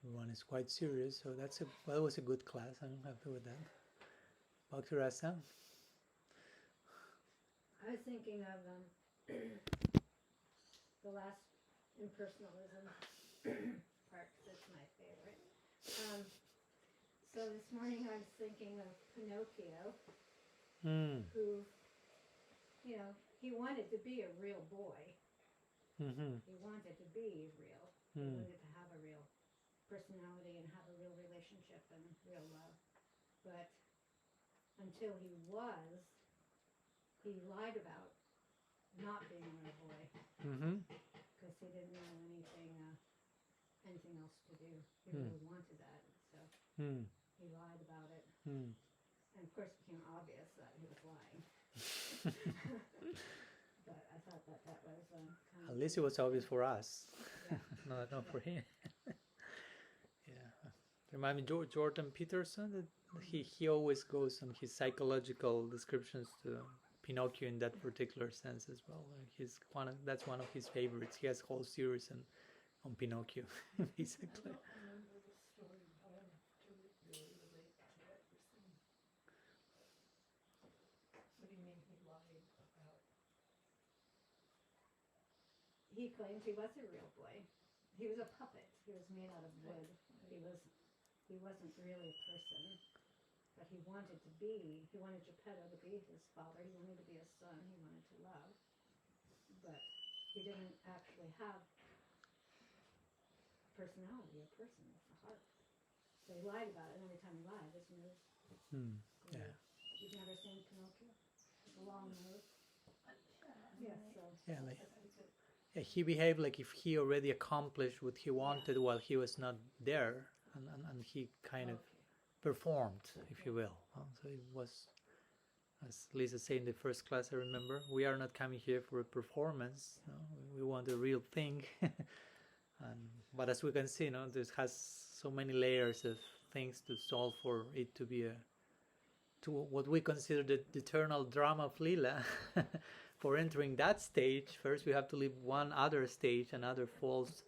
everyone is quite serious. So that was a good class. I'm happy with that. Bhakti Rasa. I was thinking of the last impersonalism part, 'cause that's my favorite. So this morning I was thinking of Pinocchio, who, you know, he wanted to be a real boy. He wanted to be real. He wanted to have a real personality and have a real relationship and real love. But until he lied about not being a real boy because he didn't know anything else to do. He really wanted that, so he lied about it. And of course it became obvious that he was lying. But I thought that was kind of... At least it was obvious for us. Yeah. Not for him. Yeah. Remind me, Jordan Peterson, that he always goes on his psychological descriptions to Pinocchio in that particular sense as well. That's one of his favorites. He has a whole series on Pinocchio, basically. I don't remember the story, but I to really relate to what you're saying. What do you mean he lied about? He claimed he was a real boy. He was a puppet. He was made out of wood. He wasn't really a person. But he wanted Geppetto to be his father. He wanted to be his son. He wanted to love. But he didn't actually have a personality, a person with a heart. So he lied about it, and every time he lied, his nose. Yeah. You've never seen Pinocchio? With a long nose? Yes, so. Yeah, he behaved like if he already accomplished what he wanted while he was not there, and he kind of performed, if you will. So it was, as Lisa said in the first class, I remember, we are not coming here for a performance. We want a real thing. But as we can see, this has so many layers of things to solve for it to be to what we consider the eternal drama of Lila. For entering that stage, first we have to leave one other stage, another false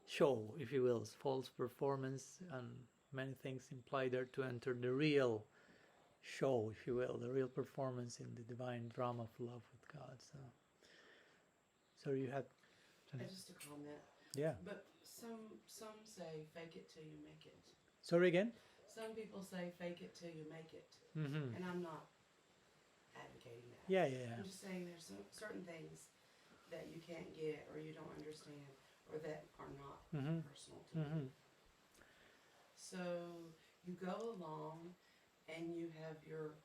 show, if you will, false performance, and many things imply there to enter the real show, if you will, the real performance in the divine drama of love with God. So you had Just a comment. Yeah. But some say fake it till you make it. Sorry again? Some people say fake it till you make it. And I'm not advocating that. Yeah. I'm just saying there's certain things that you can't get or you don't understand or that are not personal to you. So you go along and you have your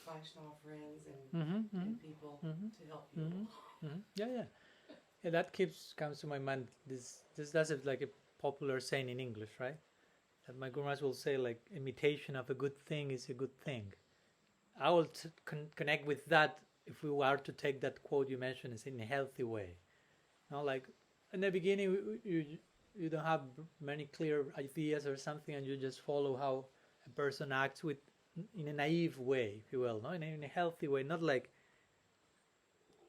Vaishnava friends and people to help you along. Yeah, that comes to my mind. That's like a popular saying in English, right? That my gurus will say, like, imitation of a good thing is a good thing. I will connect with that if we were to take that quote you mentioned as in a healthy way. Like in the beginning, you don't have many clear ideas or something, and you just follow how a person acts in a naive way, if you will, in a healthy way, not like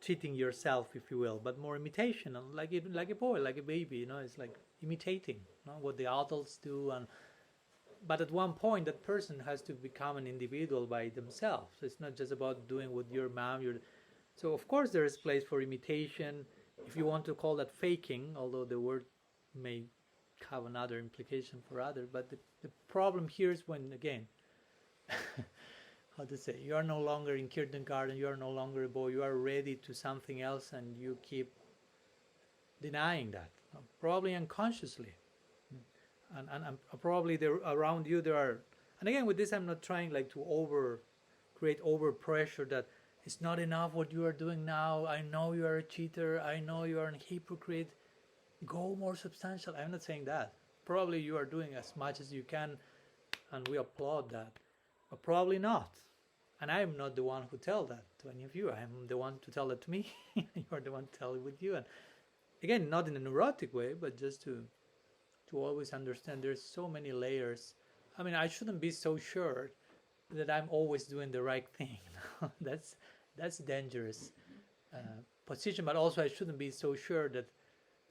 cheating yourself, if you will, but more imitation, like a boy, like a baby, it's like imitating what the adults do, but at one point that person has to become an individual by themselves. It's not just about doing what your mom, so of course there is place for imitation, if you want to call that faking, although the word may have another implication for others. But the problem here is when, again, how to say, you are no longer in kindergarten, you are no longer a boy, you are ready to something else, and you keep denying that, probably unconsciously. And probably around you there are, and again with this I'm not trying like to create over pressure that it's not enough what you are doing now, I know you are a cheater, I know you are a hypocrite, go more substantial. I'm not saying that. Probably you are doing as much as you can and we applaud that, but probably not. And I'm not the one who tell that to any of you. I'm the one to tell that to me. You're the one to tell it with you. And again, not in a neurotic way, but just to always understand there's so many layers. I mean, I shouldn't be so sure that I'm always doing the right thing. That's dangerous position. But also I shouldn't be so sure that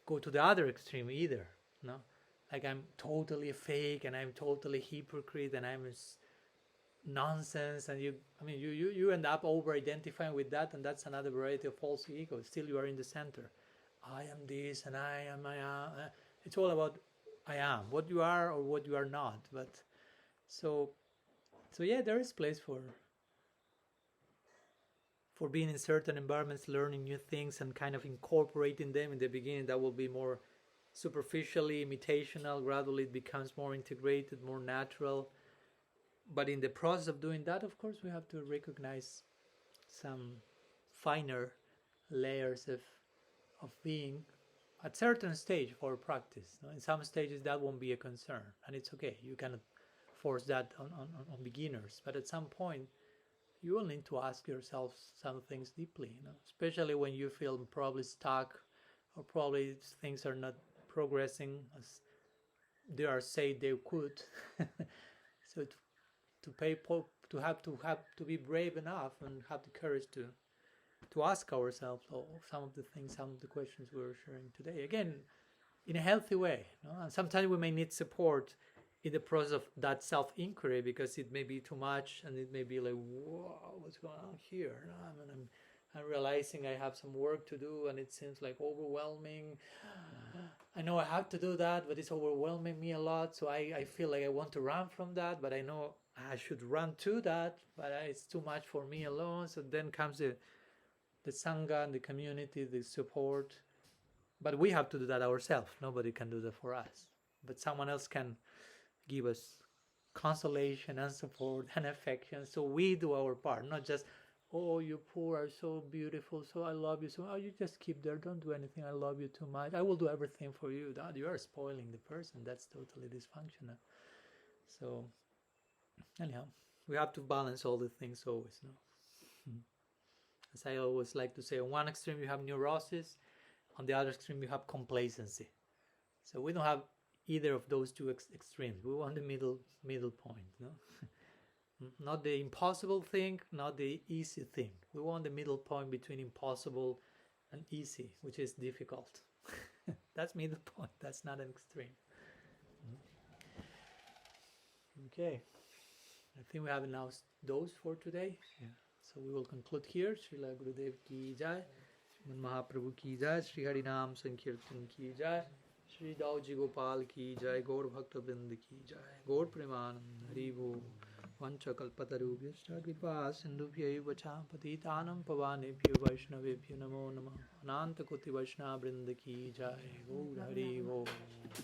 go to the other extreme either. like I'm totally fake and I'm totally hypocrite and I'm nonsense, and you end up over identifying with that, and that's another variety of false ego. Still you are in the center. I am this and I am. It's all about I am, what you are or what you are not. But so yeah, there is place for being in certain environments, learning new things and kind of incorporating them. In the beginning that will be more superficially imitational. Gradually it becomes more integrated, more natural. But in the process of doing that, of course, we have to recognize some finer layers of being at certain stage for practice. In some stages that won't be a concern, and it's okay. You cannot force that on beginners. But at some point, you will need to ask yourself some things deeply, especially when you feel probably stuck or probably things are not progressing as they are said they could. So to be brave enough and have the courage to ask ourselves some of the questions we were sharing today, again in a healthy way. And sometimes we may need support in the process of that self-inquiry, because it may be too much and it may be like, whoa, what's going on here? I'm realizing I have some work to do and it seems like overwhelming. I know I have to do that, but it's overwhelming me a lot, so I feel like I want to run from that, but I know I should run to that, but it's too much for me alone. So then comes the Sangha and the community, the support. But we have to do that ourselves. Nobody can do that for us. But someone else can give us consolation and support and affection. So we do our part, not just, oh, you poor are so beautiful, so I love you. So you just keep there, don't do anything, I love you too much, I will do everything for you. That you are spoiling the person. That's totally dysfunctional. So anyhow, we have to balance all the things always. As I always like to say, on one extreme you have neurosis, on the other extreme you have complacency. So we don't have either of those two extremes. We want the middle point. Not the impossible thing, not the easy thing. We want the middle point between impossible and easy, which is difficult. That's middle point. That's not an extreme. Okay. I think we have announced those for today. Yeah. So we will conclude here. Srila Gurudev ki jai, Sriman Mahaprabhu ki jai, Sri Harinam Sankirtan ki jai, Sri Dauji Gopal ki jai, Gaur Bhakta Vrind ki jai, Gaur Premanand Hari Bol. Vancha kalpatarubhyascha kripa sindhubhya vacha patitanam pavanebhyo vaishnavebhyo namo namah. Ananta koti vaishnava vrinda ki jai. Gaur Hari Bol.